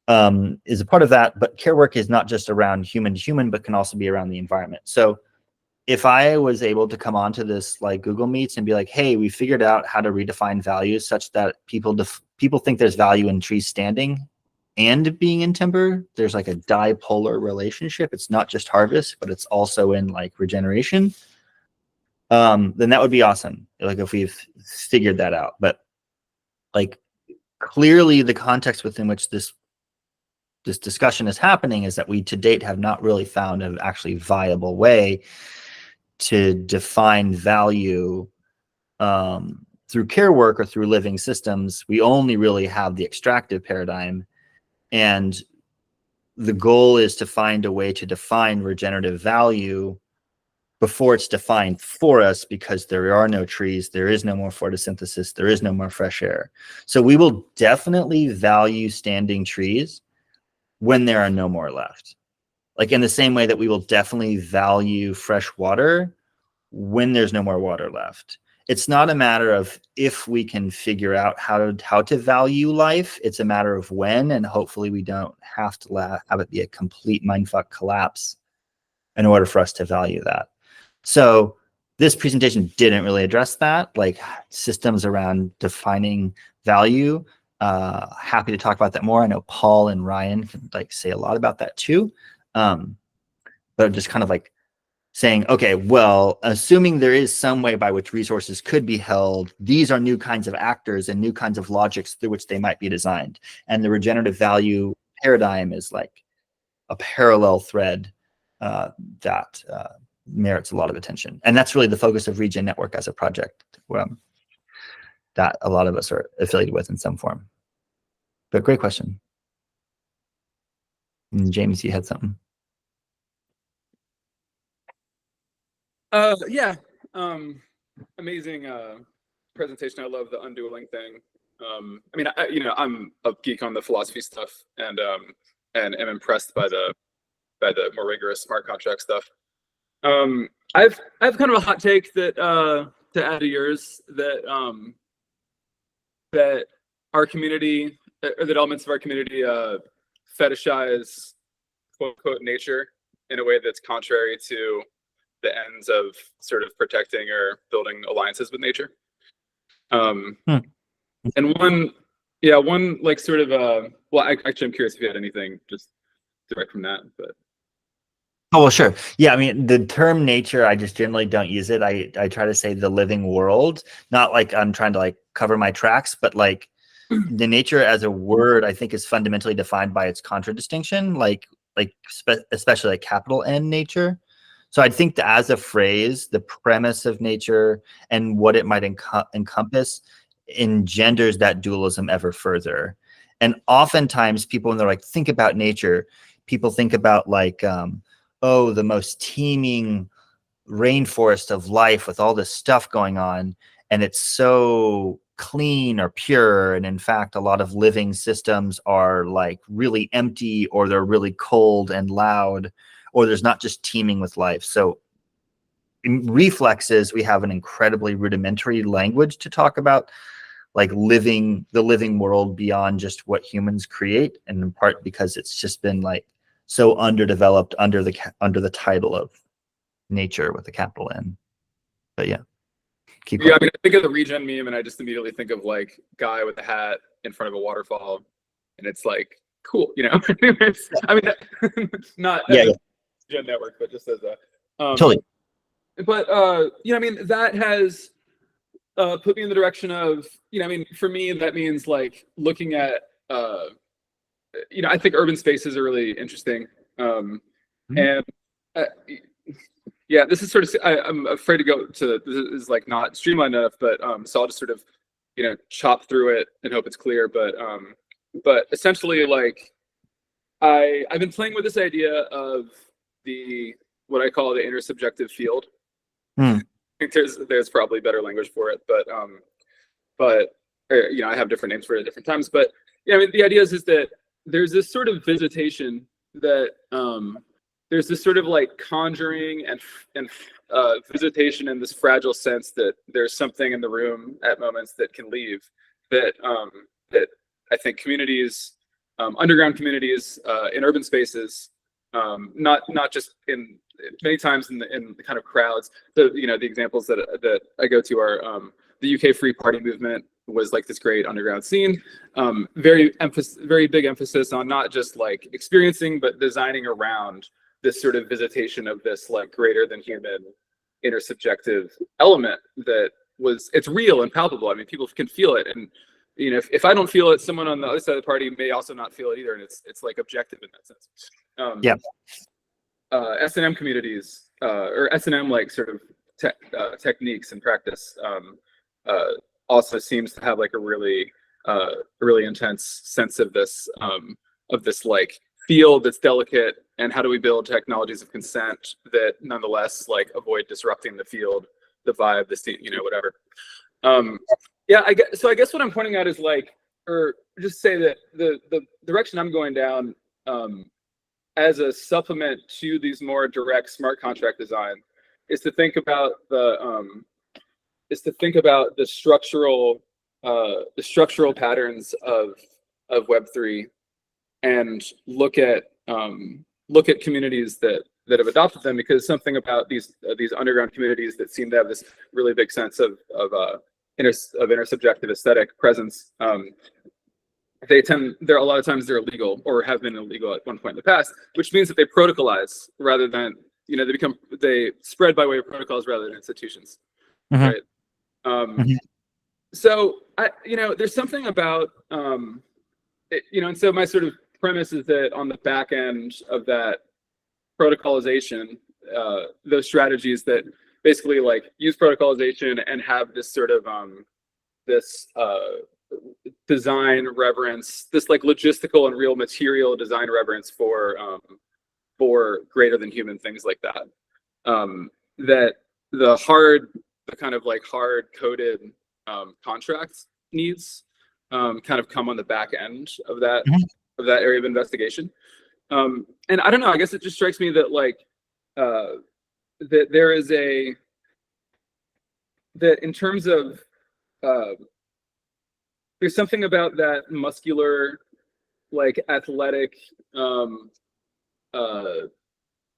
is a part of that. But care work is not just around human to human, but can also be around the environment. So if I was able to come onto this like Google Meets and be like, hey, we figured out how to redefine values such that people think there's value in trees standing and being in timber. There's like a dipolar relationship. It's not just harvest, but it's also in like regeneration. Then that would be awesome. Like if we've figured that out. But like clearly the context within which this discussion is happening is that we to date have not really found an actually viable way to define value through care work or through living systems. We only really have the extractive paradigm, and the goal is to find a way to define regenerative value before it's defined for us, because there are no trees, there is no more photosynthesis, there is no more fresh air. So we will definitely value standing trees when there are no more left. Like in the same way that we will definitely value fresh water when there's no more water left. It's not a matter of if we can figure out how to value life. It's a matter of when, and hopefully we don't have to have it be a complete mindfuck collapse in order for us to value that. So this presentation didn't really address that, like systems around defining value. Happy to talk about that more. I know Paul and Ryan can like say a lot about that too. But just kind of like saying, okay, well, assuming there is some way by which resources could be held, these are new kinds of actors and new kinds of logics through which they might be designed. And the regenerative value paradigm is like a parallel thread that merits a lot of attention. And that's really the focus of Regen Network as a project that a lot of us are affiliated with in some form. But great question. And James, you had something. Yeah, amazing presentation. I love the undueling thing. I mean, I'm a geek on the philosophy stuff, and am impressed by the more rigorous smart contract stuff. I've kind of a hot take that to add to yours, that that our community, or that elements of our community fetishize quote unquote nature in a way that's contrary to the ends of sort of protecting or building alliances with nature. And one like sort of well, actually I'm curious if you had anything just direct from that, but. Oh, well, sure. Yeah, I mean, the term nature, I just generally don't use it. I try to say the living world, not like I'm trying to like cover my tracks, but like the nature as a word, I think is fundamentally defined by its contradistinction, especially like capital N nature. So I think that as a phrase, the premise of nature and what it might encompass engenders that dualism ever further. And oftentimes people, when they're like, think about nature, people think about like, oh, the most teeming rainforest of life with all this stuff going on, and it's so clean or pure. And in fact, a lot of living systems are like really empty, or they're really cold and loud, or there's not just teeming with life. So in reflexes, we have an incredibly rudimentary language to talk about like the living world beyond just what humans create, and in part because it's just been like so underdeveloped under the title of nature with a capital N. But yeah, keep going. I mean, I think of the regen meme, and I just immediately think of like guy with a hat in front of a waterfall, and it's like cool, you know. I mean, not Regen Network, but just as a totally. But I mean, that has put me in the direction of, I mean, for me that means like looking at I think urban spaces are really interesting. And yeah, this is sort of, I'm afraid to go to, this is like not streamlined enough, but so I'll just sort of, chop through it and hope it's clear. But essentially, like, I've been playing with this idea of what I call the intersubjective field. I think there's probably better language for it, but I have different names for it at different times. But I mean, the idea is that there's this sort of visitation that there's this sort of like conjuring and visitation in this fragile sense that there's something in the room at moments that can leave, that I think communities, underground communities in urban spaces, not just in many times in the kind of crowds. The examples that I go to are the UK Free Party movement was like this great underground scene. Very big emphasis on not just like experiencing, but designing around this sort of visitation of this like greater than human intersubjective element that it's real and palpable. I mean, people can feel it, and you know, if I don't feel it, someone on the other side of the party may also not feel it either, and it's like objective in that sense. Yeah. S&M communities or S&M like sort of techniques and practice also seems to have like a really intense sense of this like field that's delicate, and how do we build technologies of consent that nonetheless like avoid disrupting the field, the vibe, the scene, you know, whatever. Yeah, I guess what I'm pointing out is like, or just say that the direction I'm going down as a supplement to these more direct smart contract design is to think about the structural patterns of Web3, and look at communities that have adopted them, because something about these underground communities that seem to have this really big sense of intersubjective aesthetic presence. There a lot of times they're illegal or have been illegal at one point in the past, which means that they protocolize rather than, you know, they spread by way of protocols rather than institutions, right? So you know, there's something about you know, and so my sort of premise is that on the back end of that protocolization, those strategies that basically like use protocolization and have this sort of design reverence, this like logistical and real material design reverence for greater than human things like that. That the kind of like hard coded contracts needs kind of come on the back end of that area of investigation. And I don't know, I guess it just strikes me that like that there is that in terms of there's something about that muscular, like athletic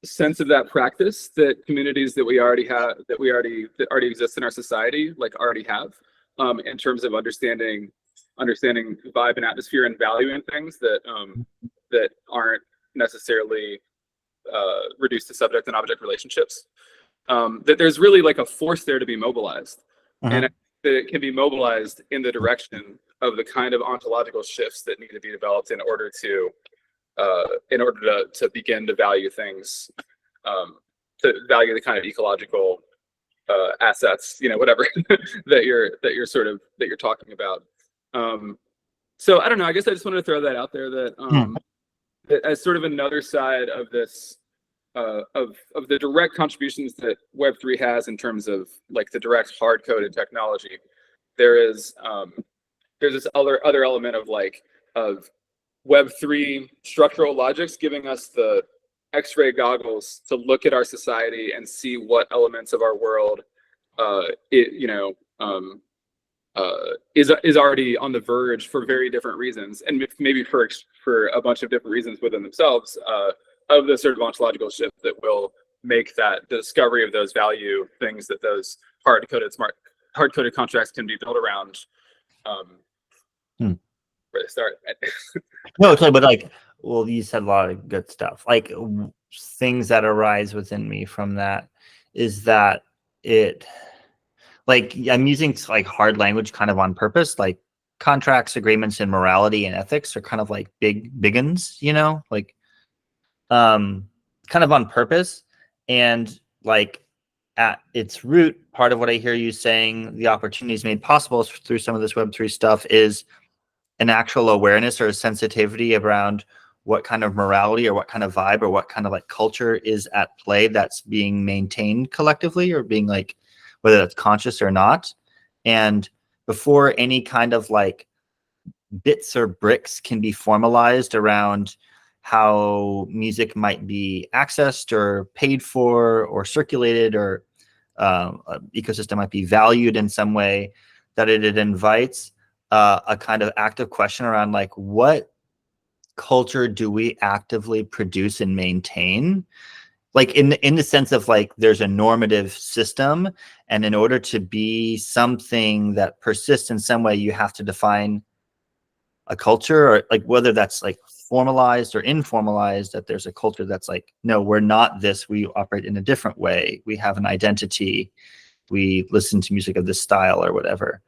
sense of that practice that communities that already exist in our society like already have, in terms of understanding vibe and atmosphere and valuing things that aren't necessarily reduced to subject and object relationships. That there's really like a force there to be mobilized, and I think that it can be mobilized in the direction of the kind of ontological shifts that need to be developed in order to begin to value things, to value the kind of ecological assets, you know, whatever that you're talking about. So I don't know, I guess I just wanted to throw that out there, that that as sort of another side of this of the direct contributions that Web3 has in terms of like the direct hard-coded technology, there's this other element of Web3 structural logics giving us the X-ray goggles to look at our society and see what elements of our world is already on the verge for very different reasons, and maybe for a bunch of different reasons within themselves, of the sort of ontological shift that will make that the discovery of those value things that those hard-coded contracts can be built around. Where to start? No, totally, but like, well, you said a lot of good stuff. Like things that arise within me from that is that like I'm using like hard language kind of on purpose. Like contracts, agreements, and morality and ethics are kind of like big uns, you know, like kind of on purpose. And like at its root, part of what I hear you saying, the opportunities made possible through some of this Web3 stuff is an actual awareness or a sensitivity around what kind of morality or what kind of vibe or what kind of like culture is at play that's being maintained collectively, or being like, whether that's conscious or not. And before any kind of like bits or bricks can be formalized around how music might be accessed or paid for or circulated, or ecosystem might be valued in some way, that it invites a kind of active question around like, what culture do we actively produce and maintain like in the sense of like there's a normative system, and in order to be something that persists in some way, you have to define a culture, or like whether that's like formalized or informalized, that there's a culture that's like, no, we're not this, we operate in a different way, we have an identity, we listen to music of this style or whatever.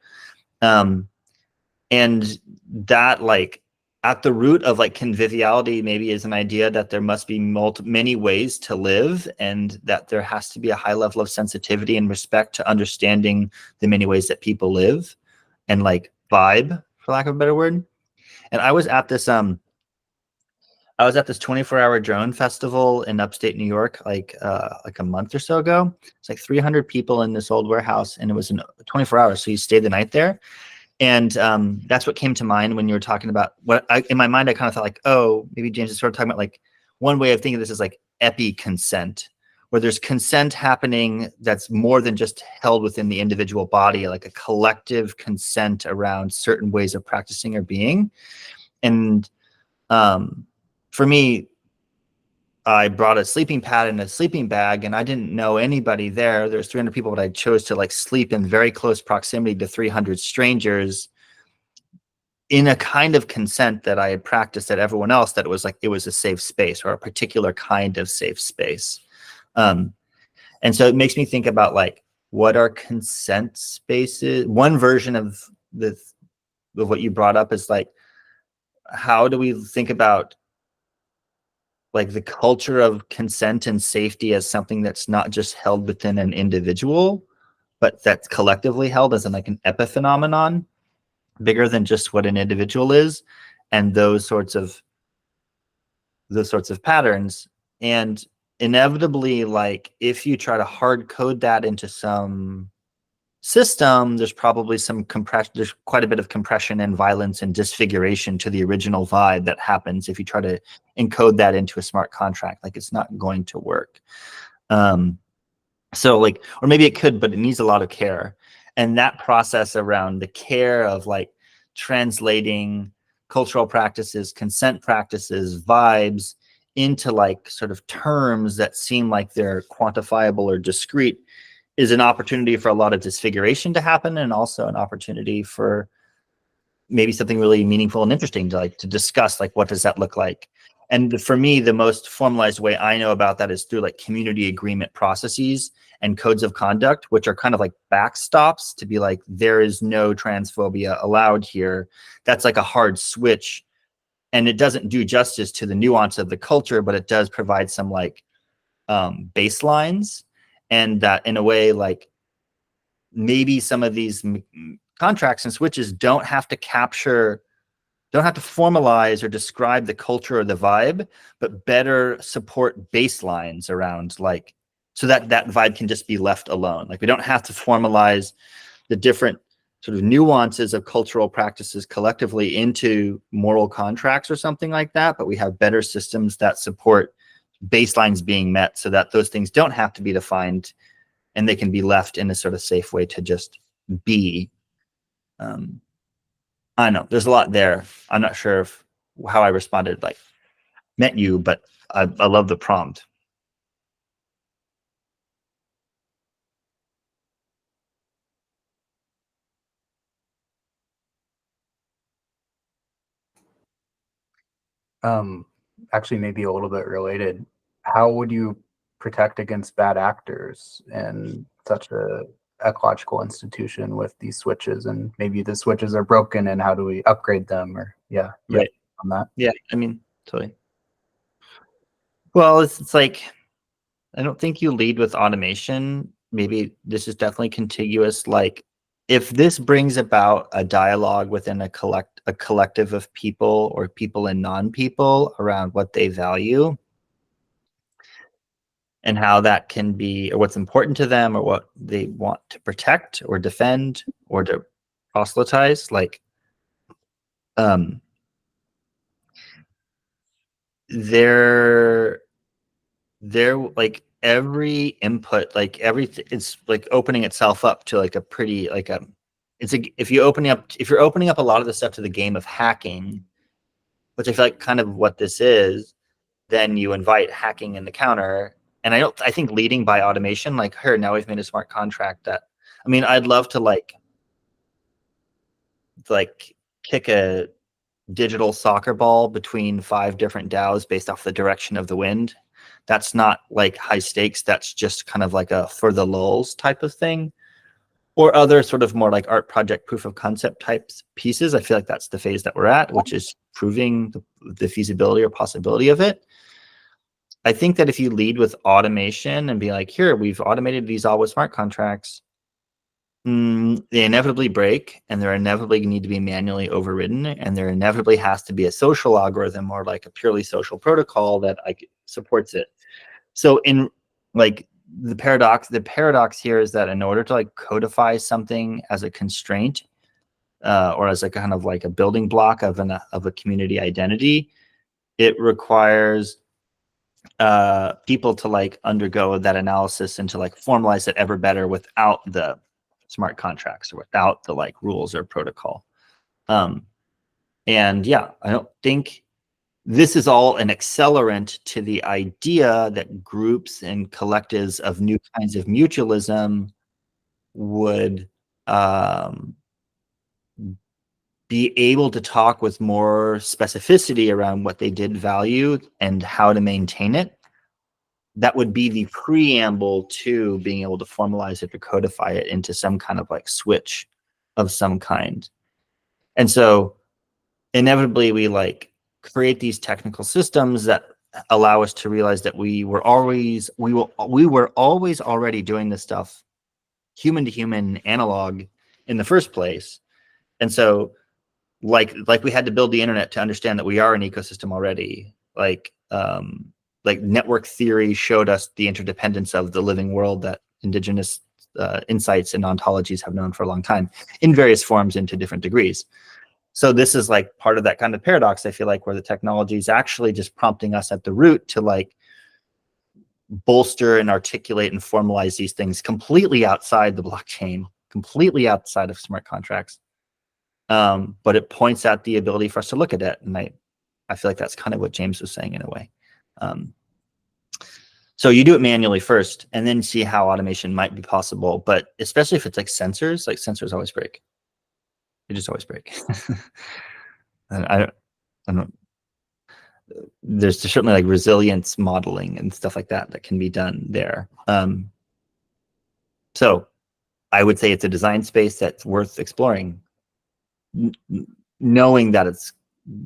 And that, like, at the root of like conviviality maybe is an idea that there must be many ways to live, and that there has to be a high level of sensitivity and respect to understanding the many ways that people live and like vibe, for lack of a better word. And I was at this 24-hour drone festival in upstate New York like a month or so ago. It's like 300 people in this old warehouse, and it was in 24 hours, so you stayed the night there. And that's what came to mind when you were talking about in my mind, I kind of thought like, oh, maybe James is sort of talking about like, one way of thinking of this is like epi-consent, where there's consent happening that's more than just held within the individual body, like a collective consent around certain ways of practicing or being. And for me, I brought a sleeping pad and a sleeping bag, and I didn't know anybody there. There's 300 people, but I chose to like sleep in very close proximity to 300 strangers in a kind of consent that I had practiced at everyone else, that it was like, it was a safe space, or a particular kind of safe space. And so it makes me think about like, what are consent spaces? One version of what you brought up is like, how do we think about like the culture of consent and safety as something that's not just held within an individual, but that's collectively held as like an epiphenomenon, bigger than just what an individual is, and those sorts of patterns. And inevitably, like if you try to hard code that into some system, there's probably some compression, there's quite a bit of compression and violence and disfiguration to the original vibe that happens if you try to encode that into a smart contract. Like, it's not going to work. So like, or maybe it could, but it needs a lot of care. And that process around the care of like translating cultural practices, consent practices, vibes into like sort of terms that seem like they're quantifiable or discrete is an opportunity for a lot of disfiguration to happen, and also an opportunity for maybe something really meaningful and interesting to like to discuss, like what does that look like. And for me, the most formalized way I know about that is through like community agreement processes and codes of conduct, which are kind of like backstops to be like, there is no transphobia allowed here. That's like a hard switch, and it doesn't do justice to the nuance of the culture, but it does provide some like baselines. And that in a way, like maybe some of these contracts and switches don't have to formalize or describe the culture or the vibe, but better support baselines around like, so that that vibe can just be left alone. Like we don't have to formalize the different sort of nuances of cultural practices collectively into moral contracts or something like that, but we have better systems that support baselines being met, so that those things don't have to be defined, and they can be left in a sort of safe way to just be. I don't know, there's a lot there. I'm not sure if how I responded like met you, but I love the prompt. Actually, maybe a little bit related. How would you protect against bad actors in such a ecological institution with these switches? And maybe the switches are broken, and how do we upgrade them? Or Right. On that. Yeah, I mean, totally. Well, it's like, I don't think you lead with automation. Maybe this is definitely contiguous. Like, if this brings about a dialogue within a collective of people, or people and non-people, around what they value and how that can be, or what's important to them, or what they want to protect or defend or to proselytize, like they're like every input, like everything, it's like opening itself up to like a pretty like a, it's a, if you're opening up a lot of the stuff to the game of hacking, which I feel like kind of what this is, then you invite hacking in the counter, And I think leading by automation, like here, now we've made a smart contract that, I mean, I'd love to like kick a digital soccer ball between 5 different DAOs based off the direction of the wind. That's not like high stakes. That's just kind of like a for the lulz type of thing. Or other sort of more like art project proof of concept types pieces. I feel like that's the phase that we're at, which is proving the feasibility or possibility of it. I think that if you lead with automation and be like, here, we've automated these all with smart contracts, they inevitably break, and they're inevitably need to be manually overridden, and there inevitably has to be a social algorithm or like a purely social protocol that like supports it. So in like the paradox here is that in order to like codify something as a constraint or as a kind of like a building block of a community identity, it requires people to like undergo that analysis and to like formalize it ever better without the smart contracts or without the like rules or protocol. And yeah, I don't think this is all an accelerant to the idea that groups and collectives of new kinds of mutualism would be able to talk with more specificity around what they did value and how to maintain it. That would be the preamble to being able to formalize it or codify it into some kind of like switch of some kind. And so inevitably we like create these technical systems that allow us to realize that we were always already doing this stuff human to human analog in the first place. And so like we had to build the internet to understand that we are an ecosystem already. Like network theory showed us the interdependence of the living world that indigenous insights and ontologies have known for a long time in various forms and to different degrees. So this is like part of that kind of paradox, I feel like, where the technology is actually just prompting us at the root to like bolster and articulate and formalize these things completely outside the blockchain, completely outside of smart contracts. But it points at the ability for us to look at it. And I feel like that's kind of what James was saying in a way. So you do it manually first and then see how automation might be possible. But especially if it's like sensors always break. They just always break. And I don't. There's certainly like resilience modeling and stuff like that can be done there. So I would say it's a design space that's worth exploring, knowing that it's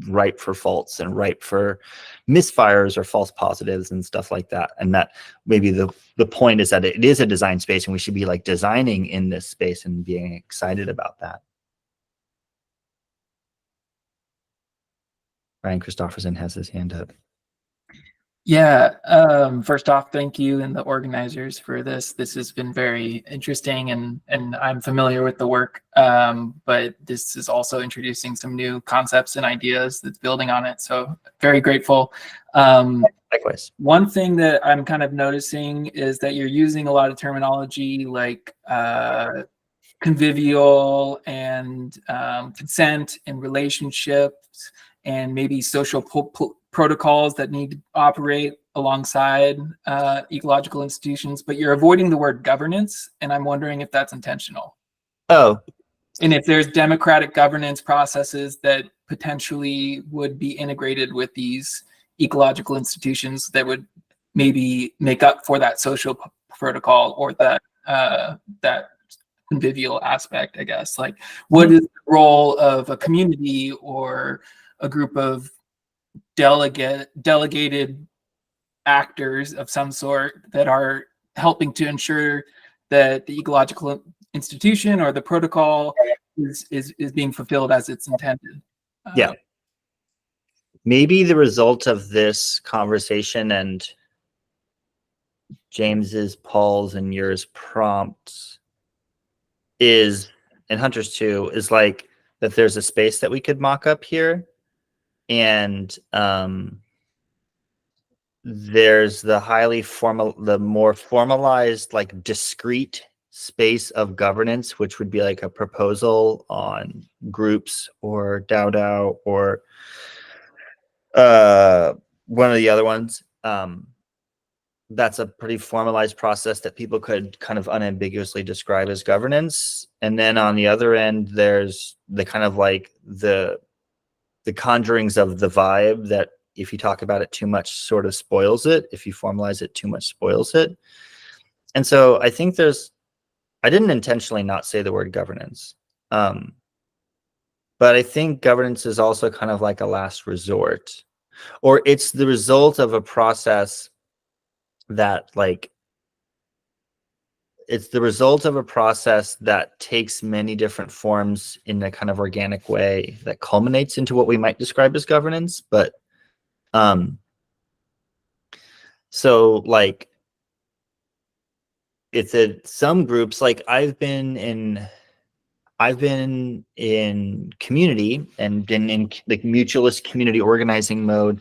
ripe for faults and ripe for misfires or false positives and stuff like that. And that maybe the point is that it is a design space and we should be like designing in this space and being excited about that. Ryan Christopherson has his hand up. Yeah, first off, thank you and the organizers for this. This has been very interesting and I'm familiar with the work, but this is also introducing some new concepts and ideas that's building on it. So very grateful. Likewise. One thing that I'm kind of noticing is that you're using a lot of terminology like convivial and consent and relationships and maybe social protocols that need to operate alongside ecological institutions, but you're avoiding the word governance, and I'm wondering if that's intentional. Oh. And if there's democratic governance processes that potentially would be integrated with these ecological institutions that would maybe make up for that social protocol or that convivial aspect, I guess. Like, what is the role of a community or a group of delegated actors of some sort that are helping to ensure that the ecological institution or the protocol is being fulfilled as it's intended? Yeah. Maybe the result of this conversation and James's, Paul's, and yours prompts is, and Hunter's too, is like that there's a space that we could mock up here. And there's the more formalized, like discrete space of governance, which would be like a proposal on groups or DAO or one of the other ones. that's a pretty formalized process that people could kind of unambiguously describe as governance. And then on the other end, there's the kind of like the conjurings of the vibe that if you talk about it too much sort of spoils it. If you formalize it too much, spoils it. And so I think I didn't intentionally not say the word governance. But I think governance is also kind of like a last resort, or it's the result of a process that it's the result of a process that takes many different forms in a kind of organic way that culminates into what we might describe as governance. But so like it's some groups, like I've been in community and been in like mutualist community organizing mode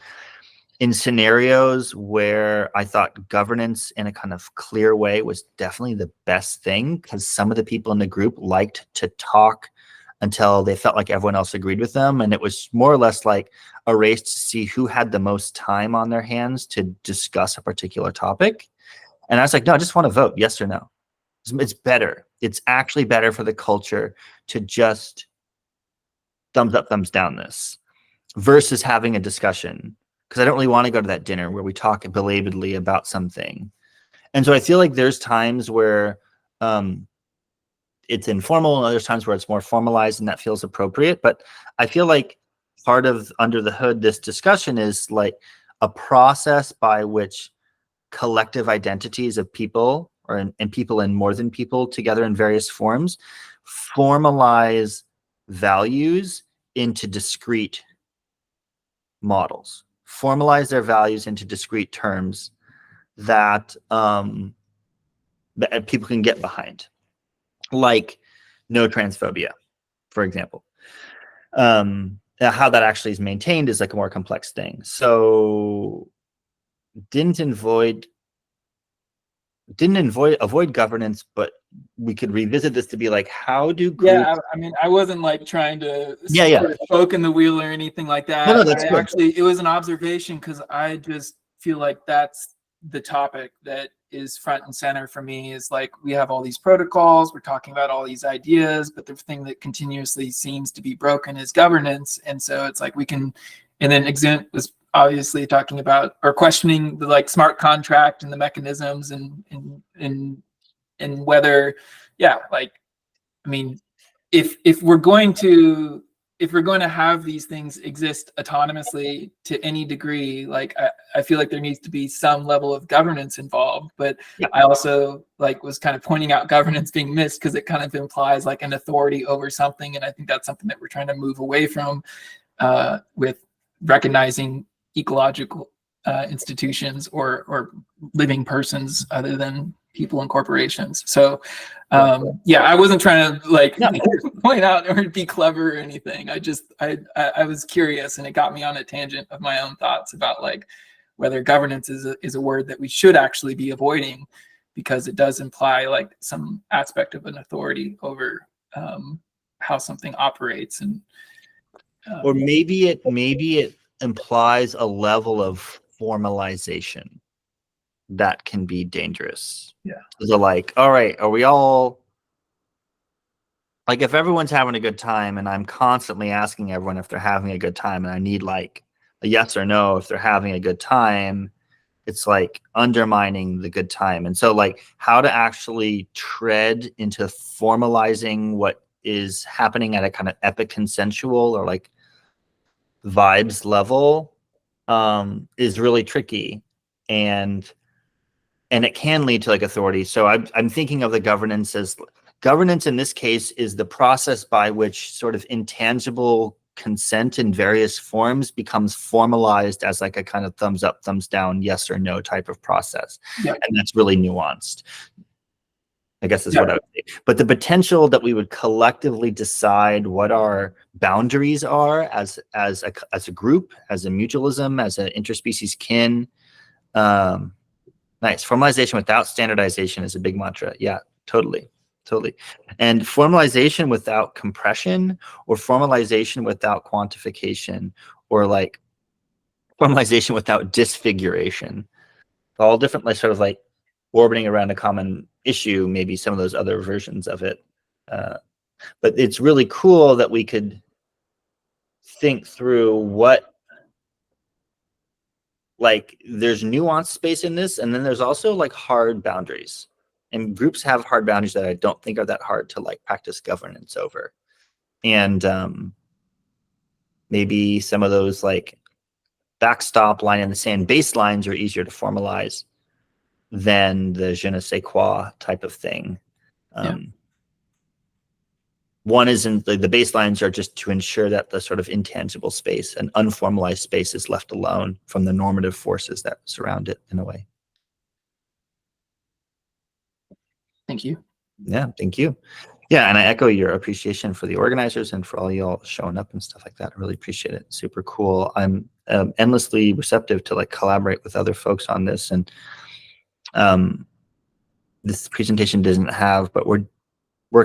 in scenarios where I thought governance in a kind of clear way was definitely the best thing, because some of the people in the group liked to talk until they felt like everyone else agreed with them. And it was more or less like a race to see who had the most time on their hands to discuss a particular topic. And I was like, no, I just want to vote yes or no. It's better. It's actually better for the culture to just thumbs up, thumbs down this versus having a discussion. Because I don't really want to go to that dinner where we talk belatedly about something. And so I feel like there's times where it's informal and other times where it's more formalized and that feels appropriate. But I feel like part of under the hood, this discussion is like a process by which collective identities of people and people and more than people together in various forms formalize values into discrete models, formalize their values into discrete terms that that people can get behind, like no transphobia, for example. How that actually is maintained is like a more complex thing. So didn't avoid governance, but we could revisit this to be like, how do groups... Yeah, I mean, I wasn't like trying to sort of poke in the wheel or anything like that. No, that's good. Actually, it was an observation because I just feel like that's the topic that is front and center for me. Is like, we have all these protocols, we're talking about all these ideas, but the thing that continuously seems to be broken is governance. And so it's like we can, and then Exunt was obviously talking about or questioning the like smart contract and the mechanisms and whether, yeah, like, I mean, if we're going to have these things exist autonomously to any degree, like I feel like there needs to be some level of governance involved. But yeah. I also like was kind of pointing out governance being missed because it kind of implies like an authority over something, and I think that's something that we're trying to move away from with recognizing ecological institutions or living persons other than people and corporations. So yeah, I wasn't trying to like point out or be clever or anything. I was curious, and it got me on a tangent of my own thoughts about like whether governance is a word that we should actually be avoiding, because it does imply like some aspect of an authority over how something operates. And or maybe it implies a level of formalization that can be dangerous. Yeah. So like, all right, are we all like, if everyone's having a good time and I'm constantly asking everyone if they're having a good time and I need like a yes or no if they're having a good time, it's like undermining the good time. And so like how to actually tread into formalizing what is happening at a kind of epiconsensual or like vibes level is really tricky, and it can lead to like authority. So I'm thinking of the governance as governance in this case is the process by which sort of intangible consent in various forms becomes formalized as like a kind of thumbs up, thumbs down, yes or no type of process. Yeah. And that's really nuanced, I guess is what I would say. But the potential that we would collectively decide what our boundaries are as a group, as a mutualism, as an interspecies kin. Nice. Formalization without standardization is a big mantra. Yeah, totally. And formalization without compression, or formalization without quantification, or like formalization without disfiguration. all different, like sort of like orbiting around a common issue, maybe some of those other versions of it. But it's really cool that we could think through what, like, there's nuanced space in this, and then there's also like hard boundaries. And groups have hard boundaries that I don't think are that hard to like practice governance over. And maybe some of those like backstop line in the sand baselines are easier to formalize than the je ne sais quoi type of thing. One isn't the baselines are just to ensure that the sort of intangible space and unformalized space is left alone from the normative forces that surround it in a way. Thank you. Yeah, thank you. Yeah, and I echo your appreciation for the organizers and for all y'all showing up and stuff like that. I really appreciate it. Super cool. I'm endlessly receptive to like collaborate with other folks on this. And this presentation doesn't have, but we're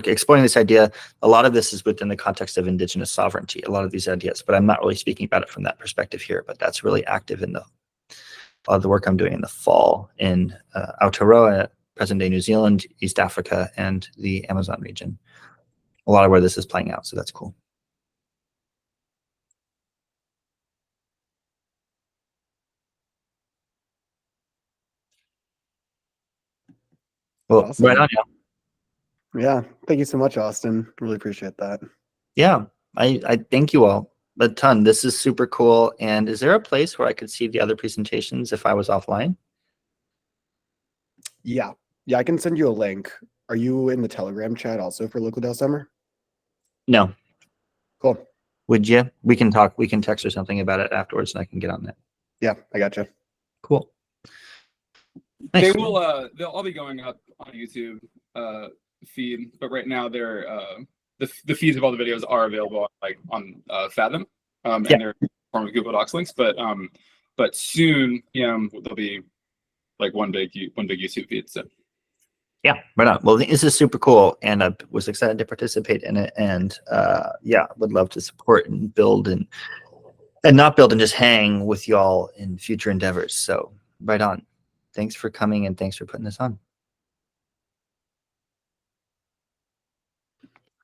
exploring this idea. A lot of this is within the context of Indigenous sovereignty, a lot of these ideas, but I'm not really speaking about it from that perspective here, but that's really active in a lot of the work I'm doing in the fall in Aotearoa, present-day New Zealand, East Africa, and the Amazon region. A lot of where this is playing out, so that's cool. Well, Awesome. right on, Yeah. Thank you so much, Austin. Really appreciate that. yeah. I thank you all a ton. This is super cool. And is there a place where I could see the other presentations if I was offline? Yeah. Yeah, I can send you a link. Are you in the Telegram chat also for Local Dell Summer? No. Cool. Would you? We can talk. We can text or something about it afterwards, and I can get on that. Yeah, I gotcha. Cool. Nice. They will. They'll all be going up on YouTube feed, but right now they're the feeds of all the videos are available like on Fathom, and they're in the form of Google Docs links. But soon, there'll be like one big YouTube feed. So. Yeah, right on. Well, this is super cool, and I was excited to participate in it, and yeah, would love to support and build and not build and just hang with y'all in future endeavors. So right on. Thanks for coming, and thanks for putting this on.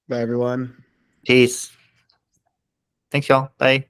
Bye, everyone. Peace. Thanks, y'all. Bye.